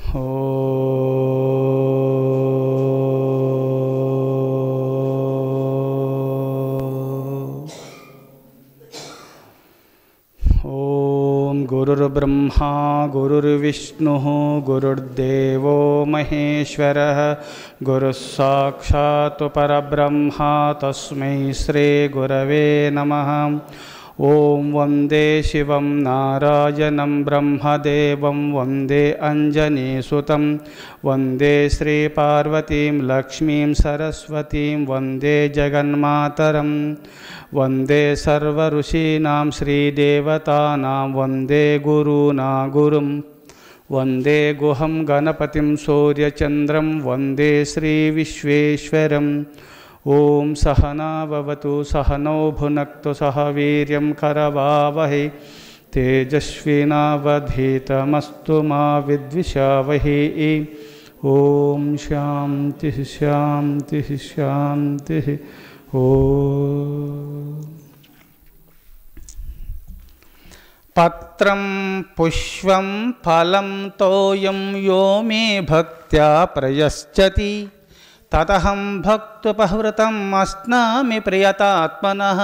ఓం గురుర్బ్రహ్మా గురుర్విష్ణుః గురుర్దేవో మహేశ్వరః గురుః సాక్షాత్ పరబ్రహ్మ తస్మై శ్రీ గురవే నమః. ఓం వందే శివం నారాయణం బ్రహ్మదేవం వందే అంజనీసుతం వందే శ్రీపార్వతీం లక్ష్మీం సరస్వతీం వందే జగన్మాతరం వందే సర్వఋషీణాం శ్రీదేవతానాం వందే గురూనా గురుం వందే గుహం గణపతిం సూర్యచంద్రం వందే శ్రీవిశ్వేశ్వరం. ఓం సహనా భవతు సహనౌ భునక్తు సహ వీర్యం కరవావహై తేజస్వినావధీతమస్తు మా విద్విషావహై. ఓం శాంతి శాంతి శాంతి. ఓం పత్రం పుష్పం ఫలం తోయం యో మే భక్త్యా ప్రయశ్చతి తదహం భక్తుపహృతం అస్నామి ప్రియతాత్మనః.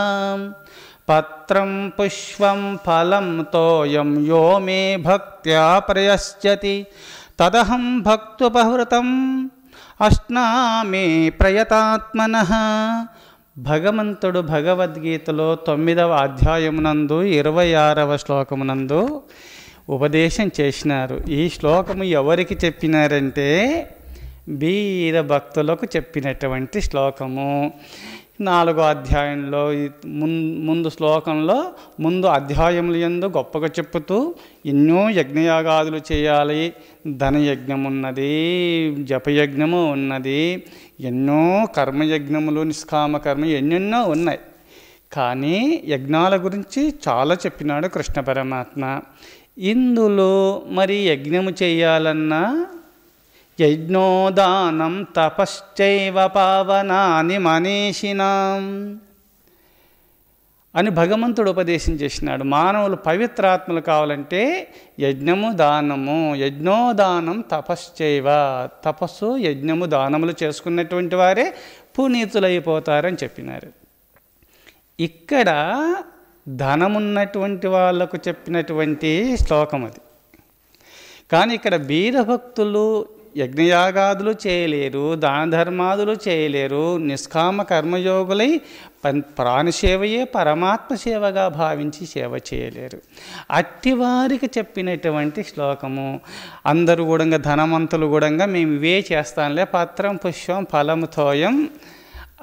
పత్రం పుష్పం ఫలం తోయం యో మే భక్త్యా ప్రయశ్చతి తదహం భక్తుపహృతం అస్నామి ప్రయతాత్మనః. భగవంతుడు భగవద్గీతలో 9వ అధ్యాయమునందు 26వ శ్లోకమునందు ఉపదేశం చేసినారు. ఈ శ్లోకము ఎవరికి చెప్పినారంటే బీద భక్తులకు చెప్పినటువంటి శ్లోకము. 4వ అధ్యాయంలో ముందు శ్లోకంలో ముందు అధ్యాయములు యందు గొప్పగా చెప్పుతూ ఎన్నో యజ్ఞయాగాదులు చేయాలి, ధనయజ్ఞం ఉన్నది, జపయజ్ఞము ఉన్నది, ఎన్నో కర్మయజ్ఞములు నిష్కామ కర్మ ఎన్నెన్నో ఉన్నాయి. కానీ యజ్ఞాల గురించి చాలా చెప్పినాడు కృష్ణ పరమాత్మ. ఇందులో మరి యజ్ఞము చేయాలన్నా యజ్ఞోదానం తపశ్చైవ పావనాని మనీషినాం అని భగవంతుడు ఉపదేశం చేసినాడు. మానవులు పవిత్రాత్మలు కావాలంటే యజ్ఞము దానము, యజ్ఞోదానం తపశ్చైవ, తపస్సు యజ్ఞము దానములు చేసుకున్నటువంటి వారే పునీతులైపోతారని చెప్పినారు. ఇక్కడ ధనమున్నటువంటి వాళ్ళకు చెప్పినటువంటి శ్లోకం అది. కానీ ఇక్కడ బీద భక్తులు యజ్ఞయాగాదులు చేయలేరు, దాన ధర్మాదులు చేయలేరు, నిష్కామ కర్మయోగులై ప్రాణసేవయే పరమాత్మ సేవగా భావించి సేవ చేయలేరు. అట్టివారికి చెప్పినటువంటి శ్లోకము. అందరూ కూడా ధనవంతులు కూడా మేము ఇవే చేస్తాంలే, పత్రం పుష్పం ఫలము తోయం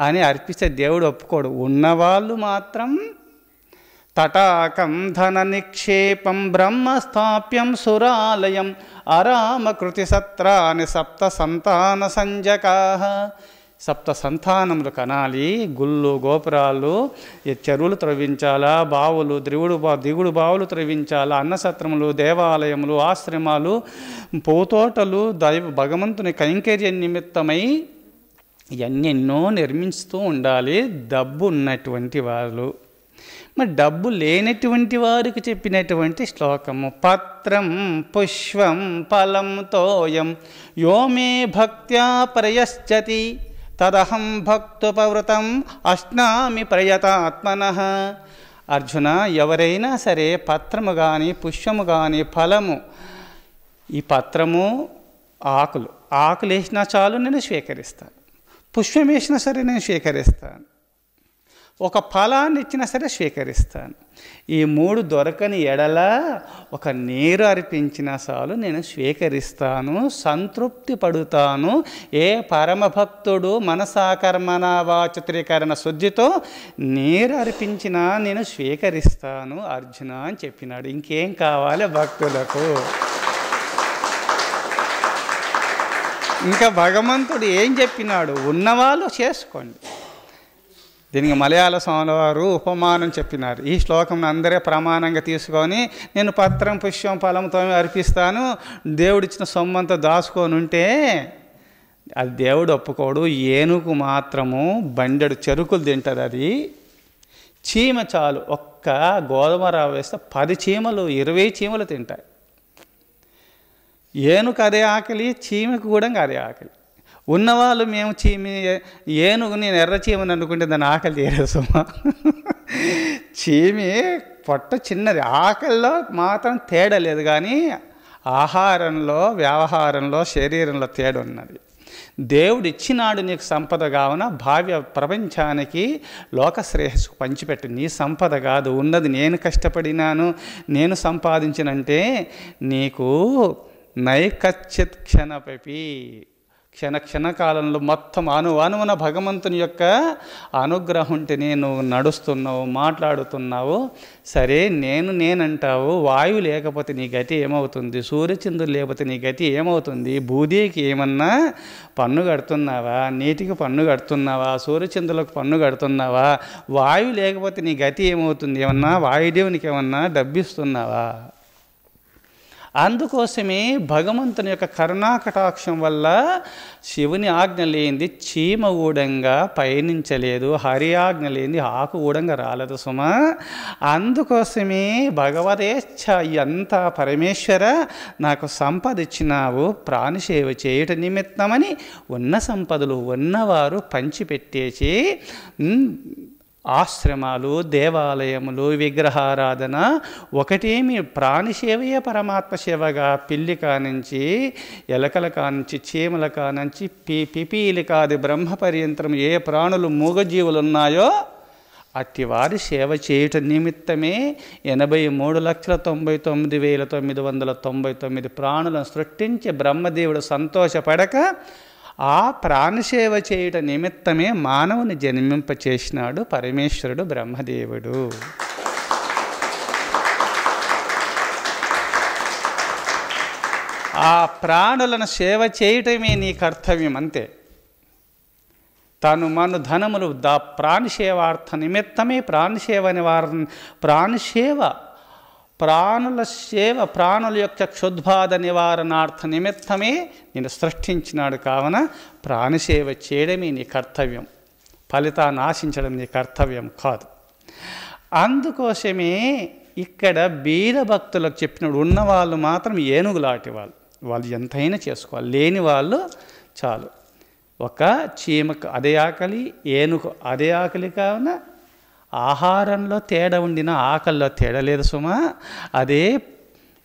అని అర్పిస్తే దేవుడు ఒప్పుకోడు. ఉన్నవాళ్ళు మాత్రం తటాకం ధన నిక్షేపం బ్రహ్మస్థాప్యం సురాలయం అరామకృతి సత్రాని సప్త సంతాన సంజకాః. సప్త సంతానములు కనాలి, గుళ్ళు గోపురాలు చెరువులు త్రవ్వించాలా, బావులు దిగుడు బావులు త్రవ్వించాలా, అన్నసత్రములు, దేవాలయములు, ఆశ్రమాలు, పూతోటలు, భగవంతుని కైంకర్య నిమిత్తమై ఎన్నెన్నో నిర్మిస్తూ ఉండాలి డబ్బు ఉన్నటువంటి వాళ్ళు. మరి డబ్బు లేనటువంటి వారికి చెప్పినటువంటి శ్లోకము పత్రం పుష్పం ఫలం తోయం యో మే భక్త్యా ప్రయశ్చతి తదహం భక్తుపవృతం అస్నామి ప్రయతాత్మనః. అర్జున, ఎవరైనా సరే పత్రము కానీ పుష్పము కానీ ఫలము, ఈ పత్రము ఆకులు వేసినా చాలు నేను స్వీకరిస్తాను, పుష్పం వేసినా సరే నేను స్వీకరిస్తాను, ఒక ఫలాన్ని ఇచ్చినా సరే స్వీకరిస్తాను. ఈ 3 దొరకని ఎడల ఒక నీరు అర్పించినా చాలు నేను స్వీకరిస్తాను, సంతృప్తి పడుతాను. ఏ పరమభక్తుడు మనసాకర్మణ వాచత్రీకరణ శుద్ధితో నీరు అర్పించినా నేను స్వీకరిస్తాను అర్జున అని చెప్పినాడు. ఇంకేం కావాలి భక్తులకు? ఇంకా భగవంతుడు ఏం చెప్పినాడు? ఉన్నవాళ్ళు చేసుకోండి. దీనికి మలయాళ స్వామి వారు ఉపమానం చెప్పినారు. ఈ శ్లోకం అందరే ప్రమాణంగా తీసుకొని నేను పత్రం పుష్పం ఫలంతో అర్పిస్తాను, దేవుడిచ్చిన సొమ్మంతా దాచుకొని ఉంటే అది దేవుడు ఒప్పుకోడు. ఏనుగు మాత్రము బండెడు చెరుకులు తింటుంది. అది చీమ చాలు, ఒక్క గోధుమ రవ్వ వేస్తే 10 చీమలు 20 చీమలు తింటాయి. ఏనుగు అదే ఆకలి, చీమకు కూడా అదే ఆకలి. ఉన్నవాళ్ళు మేము ఏనుగు నేను ఎర్ర చీమని అనుకుంటే దాని ఆకలి తీరదు సుమా. చీమి పొట్ట చిన్నది, ఆకలిలో మాత్రం తేడా లేదు, కానీ ఆహారంలో, వ్యవహారంలో, శరీరంలో తేడా ఉన్నది. దేవుడు ఇచ్చినాడు నీకు సంపద కావున భావ్య ప్రపంచానికి లోక శ్రేయస్సు పంచిపెట్టు. నీ సంపద కాదు, ఉన్నది నేను కష్టపడినాను, నేను సంపాదించినంటే నీకు నైకచ్చిత్ క్షణపి, క్షణకాలంలో మొత్తం అనువున భగవంతుని యొక్క అనుగ్రహం ఉంటేనే నువ్వు నడుస్తున్నావు, మాట్లాడుతున్నావు. సరే నేనంటావు, వాయువు లేకపోతే నీ గతి ఏమవుతుంది, సూర్యచంద్రులు లేకపోతే నీ గతి ఏమవుతుంది, భూదేవికి ఏమన్నా పన్ను కడుతున్నావా, నీటికి పన్ను కడుతున్నావా, సూర్యచంద్రులకు పన్ను కడుతున్నావా, వాయువు లేకపోతే నీ గతి ఏమవుతుంది, ఏమన్నా వాయుదేవునికి ఏమన్నా డబ్బిస్తున్నావా? అందుకోసమే భగవంతుని యొక్క కరుణాకటాక్షం వల్ల శివుని ఆజ్ఞ లేనిది చీమ ఊడంగా పయనించలేదు, హరి ఆజ్ఞ లేనిది ఆకు ఊడంగా రాలేదు సుమా. అందుకోసమే భగవదేచ్ఛ ఎంత పరమేశ్వర నాకు సంపద ఇచ్చినావు, ప్రాణిసేవ చేయుట నిమిత్తమని ఉన్న సంపదలు ఉన్నవారు పంచిపెట్టేసి ఆశ్రమాలు, దేవాలయములు, విగ్రహారాధన ఒకటేమి ప్రాణిసేవయే పరమాత్మ సేవగా పిల్లి కానించి, ఎలకల కానించి, చీమల కానించి, పిపీలి కాది బ్రహ్మ పర్యంతరం ఏ ప్రాణులు మూగజీవులు ఉన్నాయో అట్టి వారి సేవ చేయుట నిమిత్తమే 83,99,999 ప్రాణులను సృష్టించి బ్రహ్మదేవుడు సంతోషపడక ఆ ప్రాణసేవ చేయుట నిమిత్తమే మానవుని జన్మింపచేసినాడు పరమేశ్వరుడు బ్రహ్మదేవుడు. ఆ ప్రాణులను సేవ చేయటమే నీ కర్తవ్యం, అంతే. తను మను ధనములు ప్రాణిసేవార్థ నిమిత్తమే ప్రాణిసేవ ప్రాణుల సేవ, ప్రాణుల యొక్క క్షుద్బాధ నివారణార్థ నిమిత్తమే నేను సృష్టించినాడు. కావున ప్రాణిసేవ చేయడమే నీ కర్తవ్యం, ఫలితాన్ని ఆశించడం నీ కర్తవ్యం కాదు. అందుకోసమే ఇక్కడ బీద భక్తులకు చెప్పినప్పుడు ఉన్నవాళ్ళు మాత్రం ఏనుగులాంటి వాళ్ళు ఎంతైనా చేసుకోవాలి, లేని వాళ్ళు చాలు. ఒక చీమకు అదే ఆకలి, ఏనుగు అదే ఆకలి. కావున ఆహారంలో తేడా ఉండిన ఆకలిలో తేడా లేదు సుమా. అదే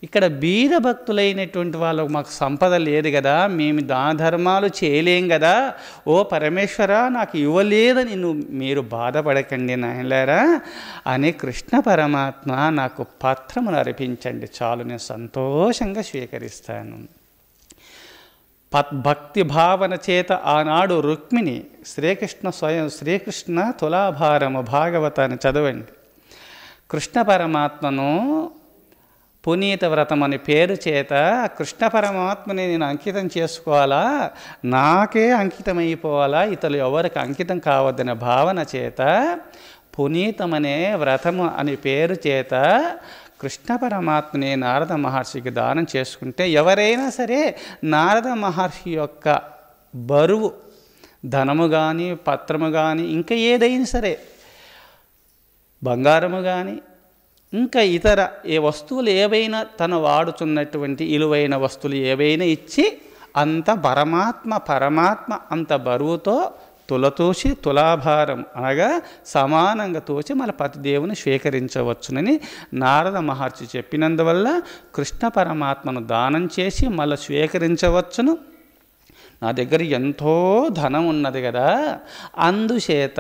ఇక్కడ బీద భక్తులైనటువంటి వాళ్ళకు మాకు సంపద లేదు కదా, మేము దాన ధర్మాలు చేయలేం కదా, ఓ పరమేశ్వర నాకు ఇవ్వలేదని మీరు బాధపడకండి నాయనలారా అని కృష్ణ పరమాత్మ నాకు పత్రమును అర్పించండి చాలు, నేను సంతోషంగా స్వీకరిస్తాను. భక్తి భావన చేత ఆనాడు రుక్మిణి శ్రీకృష్ణ తులాభారము భాగవతాన్ని చదవండి. కృష్ణ పరమాత్మను పునీత వ్రతం అని పేరు చేత కృష్ణ పరమాత్మని నేను అంకితం చేసుకోవాలా, నాకే అంకితమైపోవాలా, ఇతరులు ఎవరికి అంకితం కావద్దనే భావన చేత పునీతమనే వ్రతము అని పేరు చేత కృష్ణ పరమాత్మని నారద మహర్షికి దానం చేసుకుంటే ఎవరైనా సరే నారద మహర్షి యొక్క బరువు ధనము కానీ, పత్రము కానీ, ఇంకా ఏదైనా సరే బంగారము కానీ, ఇంకా ఇతర ఏ వస్తువులు ఏవైనా తను వాడుతున్నటువంటి ఇలువైన వస్తువులు ఏవైనా ఇచ్చి అంత పరమాత్మ అంత బరువుతో తులతూచి తులాభారం అనగా సమానంగా తోచి మన పతిదేవుని స్వీకరించవచ్చునని నారద మహర్షి చెప్పినందువల్ల కృష్ణ పరమాత్మను దానం చేసి మళ్ళీ స్వీకరించవచ్చును. నా దగ్గర ఎంతో ధనం ఉన్నది కదా, అందుచేత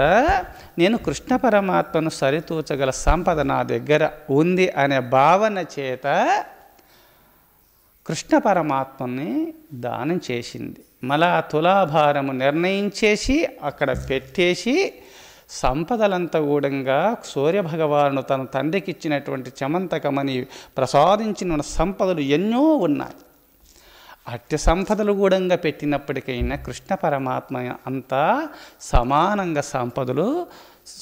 నేను కృష్ణ పరమాత్మను సరితూచగల సంపద నా దగ్గర ఉంది అనే భావన చేత కృష్ణ పరమాత్మని దానం చేసింది. మళ్ళా తులాభారము నిర్ణయించేసి అక్కడ పెట్టేసి సంపదలంతా కూడంగా సూర్యభగవాను తన తండ్రికి ఇచ్చినటువంటి చమంతకమని ప్రసాదించిన సంపదలు ఎన్నో ఉన్నాయి. అట్టి సంపదలు కూడంగా పెట్టినప్పటికైనా కృష్ణ పరమాత్మ అంతా సమానంగా సంపదలు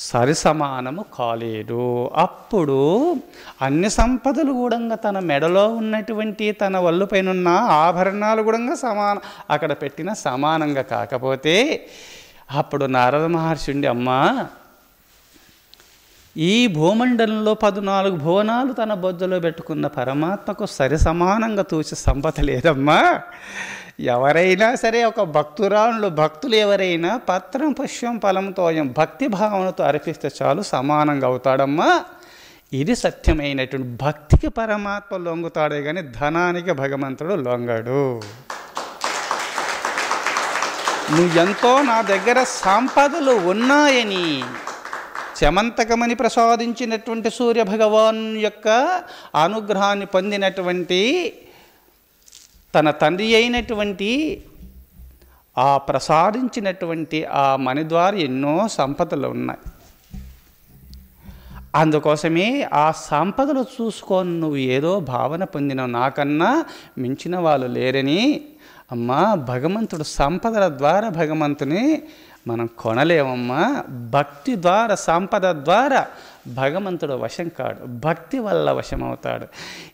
సరిసమానము కాలేదు. అప్పుడు అన్ని సంపదలు కూడంగా తన మెడలో ఉన్నటువంటి తన వల్లుపైన ఉన్న ఆభరణాలు కూడంగా అక్కడ పెట్టిన సమానంగా కాకపోతే అప్పుడు నారద మహర్షి ఉండి, అమ్మా ఈ భూమండలంలో 14 భువనాలు తన బొజ్జలో పెట్టుకున్న పరమాత్మకు సరి సమానంగా తూచి సంపద లేదమ్మా. ఎవరైనా సరే ఒక భక్తులు ఎవరైనా పత్రం పుష్పం ఫలంతో భక్తి భావనతో అర్పిస్తే చాలు సమానంగా అవుతాడమ్మా. ఇది సత్యమైనటువంటి భక్తికి పరమాత్మ లొంగుతాడే కానీ ధనానికి భగవంతుడు లొంగడు. నువ్వెంతో నా దగ్గర సంపదలు ఉన్నాయని చమంతకమని ప్రసాదించినటువంటి సూర్యభగవాన్ యొక్క అనుగ్రహాన్ని పొందినటువంటి తన తండ్రి అయినటువంటి ఆ ప్రసాదించినటువంటి ఆ మణి ద్వారా ఎన్నో సంపదలు ఉన్నాయి. అందుకోసమే ఆ సంపదలు చూసుకొని నువ్వు ఏదో భావన పొందిన నాకన్నా మించిన వాళ్ళు లేరని. అమ్మా, భగవంతుడు సంపదల ద్వారా భగవంతుని మనం కొనలేమమ్మా. భక్తి ద్వారా, సంపద ద్వారా భగవంతుడు వశం కాడు, భక్తి వల్ల వశమవుతాడు.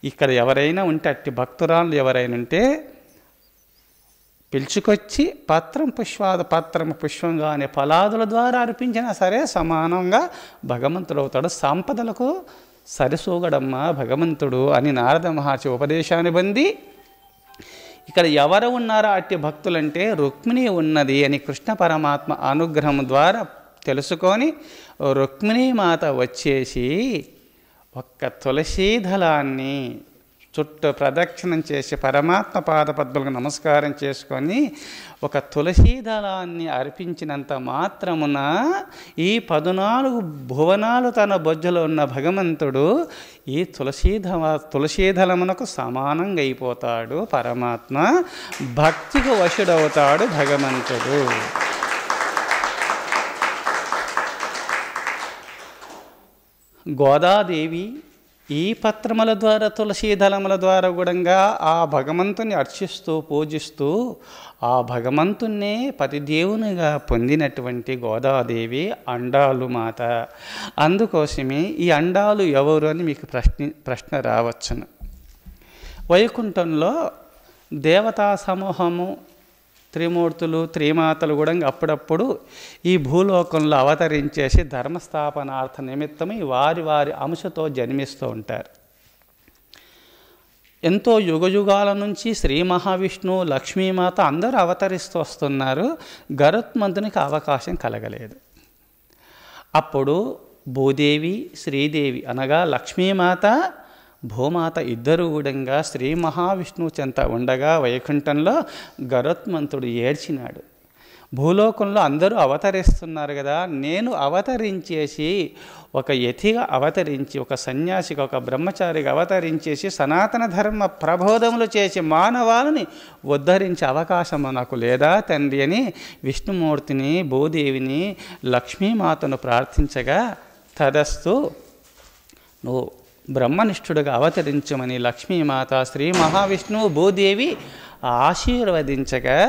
ఇక్కడ ఎవరైనా ఉంటే, అట్టి భక్తురాలు ఎవరైనా ఉంటే పిలుచుకొచ్చి పత్రం పుష్పంగా అనే ఫలాదుల ద్వారా అర్పించినా సరే సమానంగా భగవంతుడు అవుతాడు. సంపదలకు సరిసూగడమ్మా భగవంతుడు అని నారద మహర్షి ఉపదేశాన్ని పొంది ఇక్కడ ఎవరు ఉన్నారో అట్టి భక్తులంటే రుక్మిణి ఉన్నది అని కృష్ణ పరమాత్మ అనుగ్రహం ద్వారా తెలుసుకొని రుక్మిణీ మాత వచ్చేసి ఒక్క తులసీ దళాన్ని చుట్టూ ప్రదక్షిణం చేసి పరమాత్మ పాదపద్మలకు నమస్కారం చేసుకొని ఒక తులసీ దళాన్ని అర్పించినంత మాత్రమున ఈ 14 భువనాలు తన బొజ్జలో ఉన్న భగవంతుడు ఈ తులసీ దళమునకు సమానంగా అయిపోతాడు. పరమాత్మ భక్తికి వశుడవుతాడు భగవంతుడు. గోదాదేవి ఈ పత్రముల ద్వారా తులసీ దళముల ద్వారా కూడా ఆ భగవంతుని అర్చిస్తూ పూజిస్తూ ఆ భగవంతున్నే పతిదేవునిగా పొందినటువంటి గోదాదేవి అండాలు మాత. అందుకోసమే ఈ అండాలు ఎవరు అని మీకు ప్రశ్న రావచ్చును. వైకుంఠంలో దేవతా సమూహము, త్రిమూర్తులు, త్రిమాతలు కూడా అప్పుడప్పుడు ఈ భూలోకంలో అవతరించేసి ధర్మస్థాపనార్థ నిమిత్తమై వారి వారి అంశతో జన్మిస్తూ ఉంటారు. ఎంతో యుగయుగాల నుంచి శ్రీ మహావిష్ణువు, లక్ష్మీమాత అందరూ అవతరిస్తూ వస్తున్నారు. గరుత్మంతునికి అవకాశం కలగలేదు. అప్పుడు భూదేవి, శ్రీదేవి అనగా లక్ష్మీమాత, భూమాత ఇద్దరు కూడా శ్రీ మహావిష్ణువు చెంత ఉండగా వైకుంఠంలో గరుత్మంతుడు ఏడ్చినాడు. భూలోకంలో అందరూ అవతరిస్తున్నారు కదా, నేను అవతరించేసి ఒక యతిగా అవతరించి, ఒక సన్యాసిగా, ఒక బ్రహ్మచారిగా అవతరించేసి సనాతన ధర్మ ప్రబోధములు చేసి మానవాళిని ఉద్ధరించే అవకాశం నాకు లేదా తండ్రి అని విష్ణుమూర్తిని, భూదేవిని, లక్ష్మీమాతను ప్రార్థించగా తదస్తు నువ్వు బ్రహ్మనిష్ఠుడుగా అవతరించమని లక్ష్మీమాత, శ్రీ మహావిష్ణువు, భూదేవి ఆశీర్వదించగా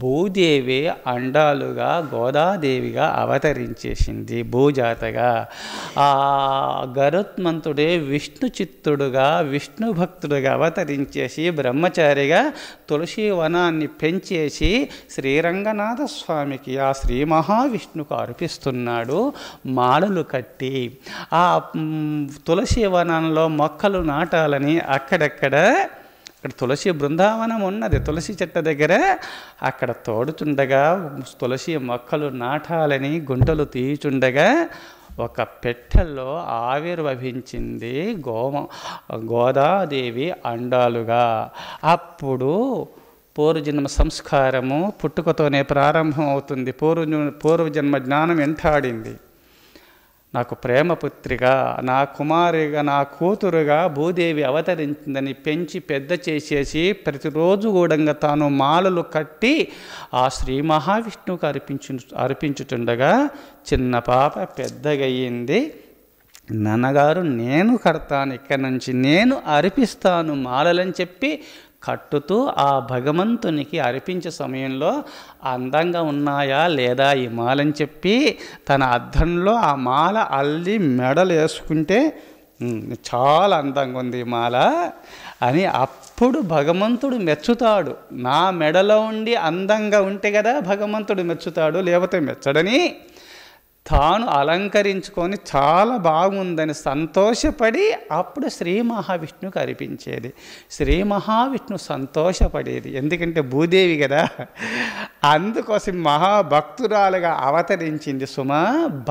భూదేవి అండాలుగా గోదాదేవిగా అవతరించేసింది భూజాతగా. ఆ గరుత్మంతుడే విష్ణు చిత్తుడుగా, విష్ణు భక్తుడుగా అవతరించేసి బ్రహ్మచారిగా తులసి వనాన్ని పెంచేసి శ్రీరంగనాథ స్వామికి, ఆ శ్రీ మహావిష్ణుకు అర్పిస్తున్నాడు మాలలు కట్టి. ఆ తులసి వనంలో మొక్కలు నాటాలని అక్కడక్కడ ఇక్కడ తులసి బృందావనం ఉన్నది, తులసి చెట్టు దగ్గర అక్కడ తోడుచుండగా తులసి మొక్కలు నాటాలని గుంటలు తీయుచుండగా ఒక పెట్టెల్లో ఆవిర్భవించింది గోదాదేవి అండాలుగా. అప్పుడు పూర్వజన్మ సంస్కారము పుట్టుకతోనే ప్రారంభం అవుతుంది. పూర్వజన్మ జ్ఞానం వెంటాడింది. నాకు ప్రేమపుత్రిగా, నా కుమారిగా, నా కూతురుగా భూదేవి అవతరించిందని పెంచి పెద్ద చేసేసి ప్రతిరోజు కూడా తాను మాలలు కట్టి ఆ శ్రీ మహావిష్ణువుకు అర్పించుతుండగా చిన్న పాప పెద్దగయ్యింది. నాన్నగారు నేను కడతాను, ఇక్కడి నుంచి నేను అర్పిస్తాను మాలలని చెప్పి కట్టుతూ ఆ భగవంతునికి అర్పించే సమయంలో అందంగా ఉన్నాయా లేదా ఈ మాలని చెప్పి తన అద్దంలో ఆ మాల అల్లి మెడలు వేసుకుంటే చాలా అందంగా ఉంది ఈ మాల అని అప్పుడు భగవంతుడు మెచ్చుతాడు. నా మెడలో ఉండి అందంగా ఉంటే కదా భగవంతుడు మెచ్చుతాడు, లేకపోతే మెచ్చడని తాను అలంకరించుకొని చాలా బాగుందని సంతోషపడి అప్పుడు శ్రీ మహావిష్ణువుకి అర్పించేది. శ్రీ మహావిష్ణు సంతోషపడేది, ఎందుకంటే భూదేవి కదా. అందుకోసం మహాభక్తురాలుగా అవతరించింది సుమా.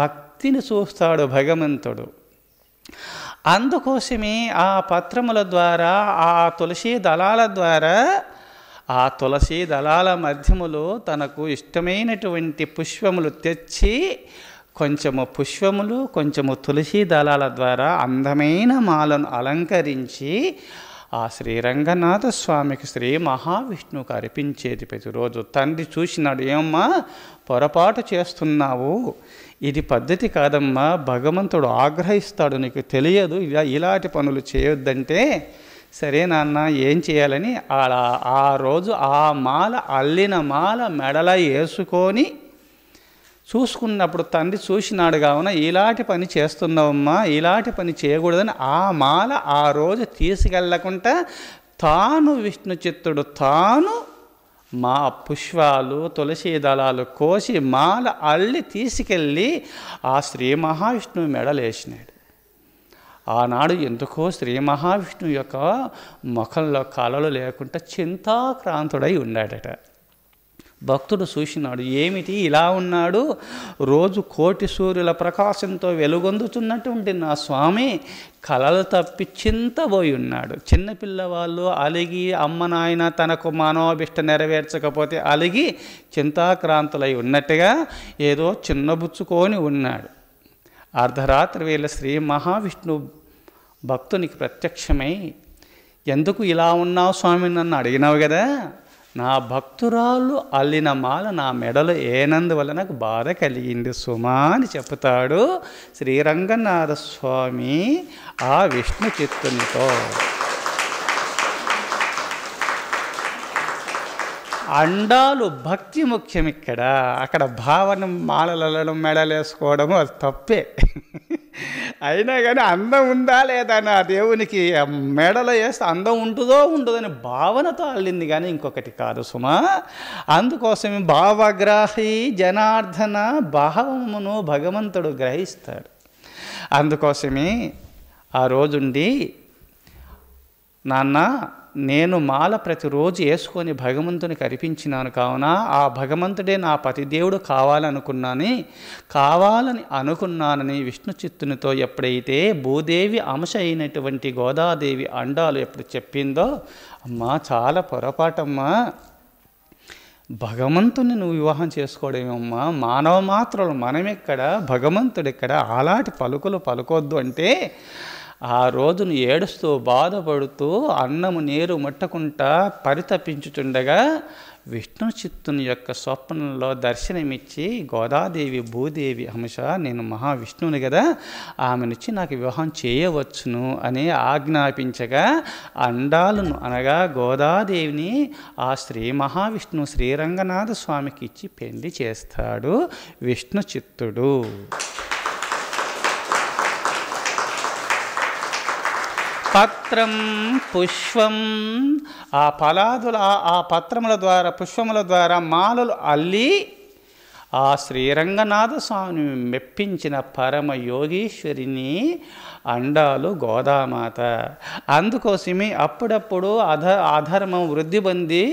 భక్తిని చూస్తాడు భగవంతుడు. అందుకోసమే ఆ పత్రముల ద్వారా, ఆ తులసీ దళాల ద్వారా, ఆ తులసీ దళాల మధ్యములో తనకు ఇష్టమైనటువంటి పుష్పములు తెచ్చి, కొంచెము పుష్పములు కొంచెము తులసీ దళాల ద్వారా అందమైన మాలను అలంకరించి ఆ శ్రీరంగనాథ స్వామికి శ్రీ మహావిష్ణువుకి అర్పించేది ప్రతిరోజు. తండ్రి చూసినాడు, ఏమమ్మా పొరపాటు చేస్తున్నావు, ఇది పద్ధతి కాదమ్మా, భగవంతుడు ఆగ్రహిస్తాడు, నీకు తెలియదు, ఇలాంటి పనులు చేయొద్దంటే, సరే నాన్న ఏం చేయాలని ఆ రోజు ఆ మాల, అల్లిన మాల మెడల వేసుకొని చూసుకున్నప్పుడు తండ్రి చూసినాడు కావున, ఇలాంటి పని చేస్తున్నావమ్మా, ఇలాంటి పని చేయకూడదని ఆ మాల ఆ రోజు తీసుకెళ్ళకుండా తాను విష్ణు చిత్తుడు తాను మా పుష్పాలు తులసీ దళాలు కోసి మాల అల్లి తీసుకెళ్ళి ఆ శ్రీ మహావిష్ణువు మెడలేసినాడు. ఆనాడు ఎందుకో శ్రీ మహావిష్ణువు యొక్క ముఖంలో కళలు లేకుండా చింతాక్రాంతుడై ఉన్నాడట. భక్తుడు చూసినాడు, ఏమిటి ఇలా ఉన్నాడు, రోజు కోటి సూర్యుల ప్రకాశంతో వెలుగొందుతున్నటువంటి నా స్వామి కలలు తప్పి చింతబోయి ఉన్నాడు. చిన్నపిల్లవాళ్ళు అలిగి అమ్మ నాయన తనకు మనోభిష్ట నెరవేర్చకపోతే అలిగి చింతాక్రాంతులై ఉన్నట్టుగా ఏదో చిన్నబుచ్చుకొని ఉన్నాడు. అర్ధరాత్రి వేళ శ్రీ మహావిష్ణువు భక్తునికి ప్రత్యక్షమై, ఎందుకు ఇలా ఉన్నావు స్వామి, నన్ను అడిగినావు కదా, నా భక్తురాలు అల్లిన మాల నా మెడలో ఏనందువల్ల నాకు బాధ కలిగింది సుమా అని చెప్తాడు శ్రీరంగనాథ స్వామి ఆ విష్ణు చిత్తునితో. అండాలు భక్తి ముఖ్యం ఇక్కడ. అక్కడ భావన మాలలు అల్లడం, మెడలేసుకోవడము అది తప్పే. అయినా కానీ అందం ఉందా లేదా నా దేవునికి మెడలో వేస్తే అందం ఉంటుందో ఉండదని భావనతో అల్లింది కానీ ఇంకొకటి కాదు సుమా. అందుకోసమే భావగ్రాహి జనార్దన భావమును భగవంతుడు గ్రహిస్తాడు. అందుకోసమే ఆ రోజుండి, నాన్న నేను మాల ప్రతిరోజు వేసుకొని భగవంతునికి అర్పించినాను కావున ఆ భగవంతుడే నా పతిదేవుడు కావాలని అనుకున్నానని విష్ణు చిత్తునితో ఎప్పుడైతే భూదేవి అంశ అయినటువంటి గోదాదేవి అండాలు ఎప్పుడు చెప్పిందో, అమ్మా చాలా పొరపాటమ్మా, భగవంతుని నువ్వు వివాహం చేసుకోవడమేమమ్మా, మానవ మాత్రులు మనమెక్కడ, భగవంతుడెక్కడ, అలాంటి పలుకులు పలుకొద్దు అంటే, ఆ రోజును ఏడుస్తూ బాధపడుతూ అన్నము నీరు ముట్టకుండా పరితపించుచుండగా విష్ణు చిత్తుని యొక్క స్వప్నంలో దర్శనమిచ్చి, గోదాదేవి భూదేవి అంశ నేను మహావిష్ణువుని కదా, ఆమెనుచ్చి నాకు వివాహం చేయవచ్చును అని ఆజ్ఞాపించగా అండాలను అనగా గోదాదేవిని ఆ శ్రీ మహావిష్ణువు శ్రీరంగనాథ స్వామికి ఇచ్చి పెళ్లి చేస్తాడు విష్ణు చిత్తుడు. పత్రం పుష్పం, ఆ ఫలాదుల ఆ పత్రముల ద్వారా పుష్పముల ద్వారా మాలలు అల్లి ఆ శ్రీరంగనాథ స్వామిని మెప్పించిన పరమ యోగీశ్వరిని అండాలు గోదామాత. అందుకోసమే అప్పుడప్పుడు అధర్మం వృద్ధి పొంది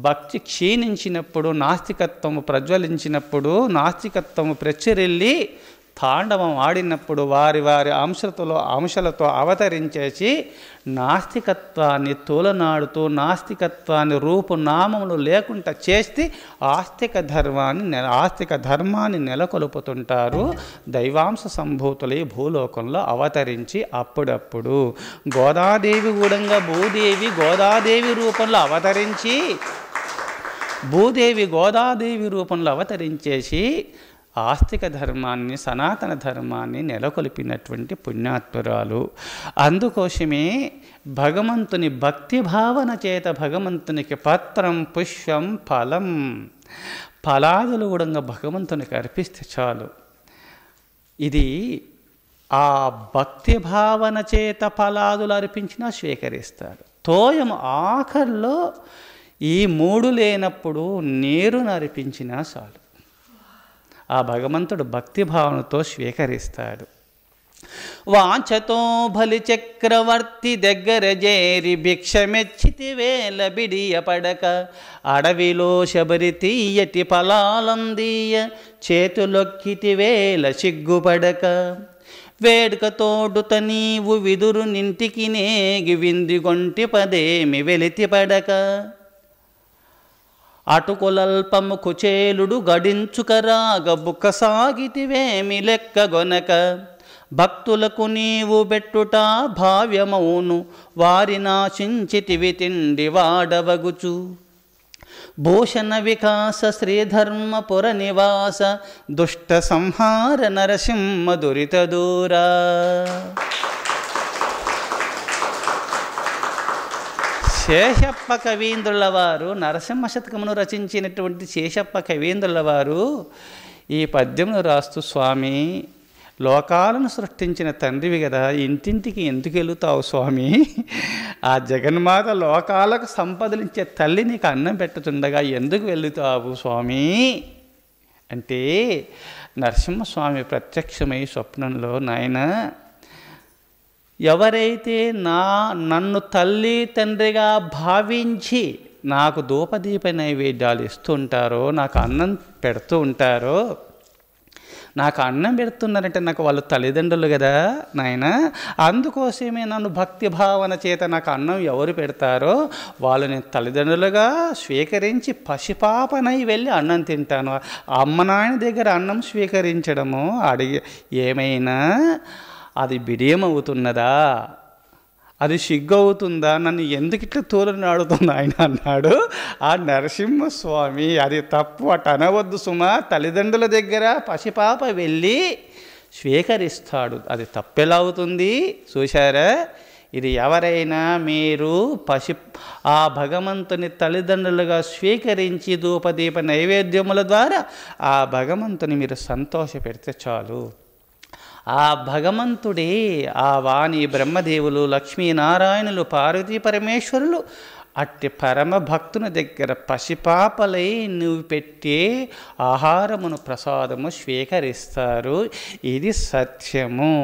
భక్తి క్షీణించినప్పుడు, నాస్తికత్వము ప్రజ్వలించినప్పుడు, నాస్తికత్వము ప్రచురెళ్ళి తాండవం ఆడినప్పుడు వారి అంశలతో అవతరించేసి నాస్తికత్వాన్ని తోలనాడుతూ నాస్తికత్వాన్ని రూపునామములు లేకుండా చేస్తే ఆస్తిక ధర్మాన్ని నెలకొల్పుతుంటారు దైవాంశ సంభూతులై భూలోకంలో అవతరించి. అప్పుడప్పుడు గోదాదేవి గూడంగా భూదేవి గోదాదేవి రూపంలో అవతరించి, భూదేవి గోదాదేవి రూపంలో అవతరించేసి ఆస్తిక ధర్మాన్ని సనాతన ధర్మాన్ని నెలకొల్పినటువంటి పుణ్యాత్మురాలు. అందుకోసమే భగవంతుని భక్తి భావన చేత భగవంతునికి పత్రం పుష్పం ఫలం ఫలాదులు కూడా భగవంతునికి అర్పిస్తే చాలు. ఇది ఆ భక్తి భావన చేత ఫలాదులు అర్పించినా స్వీకరిస్తాడు. తోయం ఆఖరిలో ఈ మూడు లేనప్పుడు నీరును అర్పించినా చాలు. ఆ భగవంతుడు భక్తిభావనతో స్వీకరిస్తాడు. వాంఛతో బలి చక్రవర్తి దగ్గర చేరి భిక్షమెచ్చితి వేల బిడియపడక, అడవిలో శబరి తీయటి ఫలాలందీయ చేతులొక్కితి వేల సిగ్గుపడక, వేడుక తోడుత నీవు విదురు నింటికి నేగి విందిగొంటి పదేమి వెలితి పడక, అటుకులల్పము కుచేలుడు గడించుకరాగ బుక్క సాగితివేమి లెక్కగొనక, భక్తులకు నీవు బెట్టుట భావ్యమౌను వారి నాశించితివి తిండి వాడవగుచు, భూషణ వికాస శ్రీధర్మపుర నివాస దుష్ట సంహార నరసింహ దురిత దూరా. శేషప్ప కవీంద్రుల వారు నరసింహ శతకమును రచించినటువంటి శేషప్ప కవీంద్రుల వారు ఈ పద్యమును రాస్తూ, స్వామి లోకాలను సృష్టించిన తండ్రివి కదా, ఇంటింటికి ఎందుకు వెళుతావు స్వామి? ఆ జగన్మాత లోకాలకు సంపదలించే తల్లి నీకు అన్నం పెట్టుతుండగా ఎందుకు వెళుతావు స్వామి అంటే, నరసింహస్వామి ప్రత్యక్షమై స్వప్నంలో, నాయన ఎవరైతే నన్ను తల్లి తండ్రిగా భావించి నాకు ధూపదీప నైవేద్యాలు ఇస్తుంటారో, నాకు అన్నం పెడుతూ ఉంటారో, నాకు అన్నం పెడుతున్నారంటే నాకు వాళ్ళు తల్లిదండ్రులు కదా నాయన, అందుకోసమే నన్ను భక్తి భావన చేత నాకు అన్నం ఎవరు పెడతారో వాళ్ళు నేను తల్లిదండ్రులుగా స్వీకరించి పసిపాపనై వెళ్ళి అన్నం తింటాను. అమ్మ నాయన దగ్గర అన్నం స్వీకరించడము అడిగి ఏమైనా అది బిడియమవుతున్నదా, అది సిగ్గు అవుతుందా, నన్ను ఎందుకు ఇట్లా తోలని ఆడుతుంది ఆయన అన్నాడు ఆ నరసింహస్వామి. అది తప్పు, అటు అనవద్దు సుమా, తల్లిదండ్రుల దగ్గర పసిపాప వెళ్ళి స్వీకరిస్తాడు, అది తప్పెలా అవుతుంది చూశారా? ఇది ఎవరైనా మీరు ఆ భగవంతుని తల్లిదండ్రులుగా స్వీకరించి ధూపదీప నైవేద్యముల ద్వారా ఆ భగవంతుని మీరు సంతోషపెడితే చాలు. ఆ భగవంతుడే ఆ వాణి బ్రహ్మదేవులు లక్ష్మీనారాయణులు పార్వతీ పరమేశ్వరులు అట్టి పరమ భక్తుని దగ్గర పసిపాపలై నువ్వు పెట్టే ఆహారమును ప్రసాదము స్వీకరిస్తారు. ఇది సత్యము.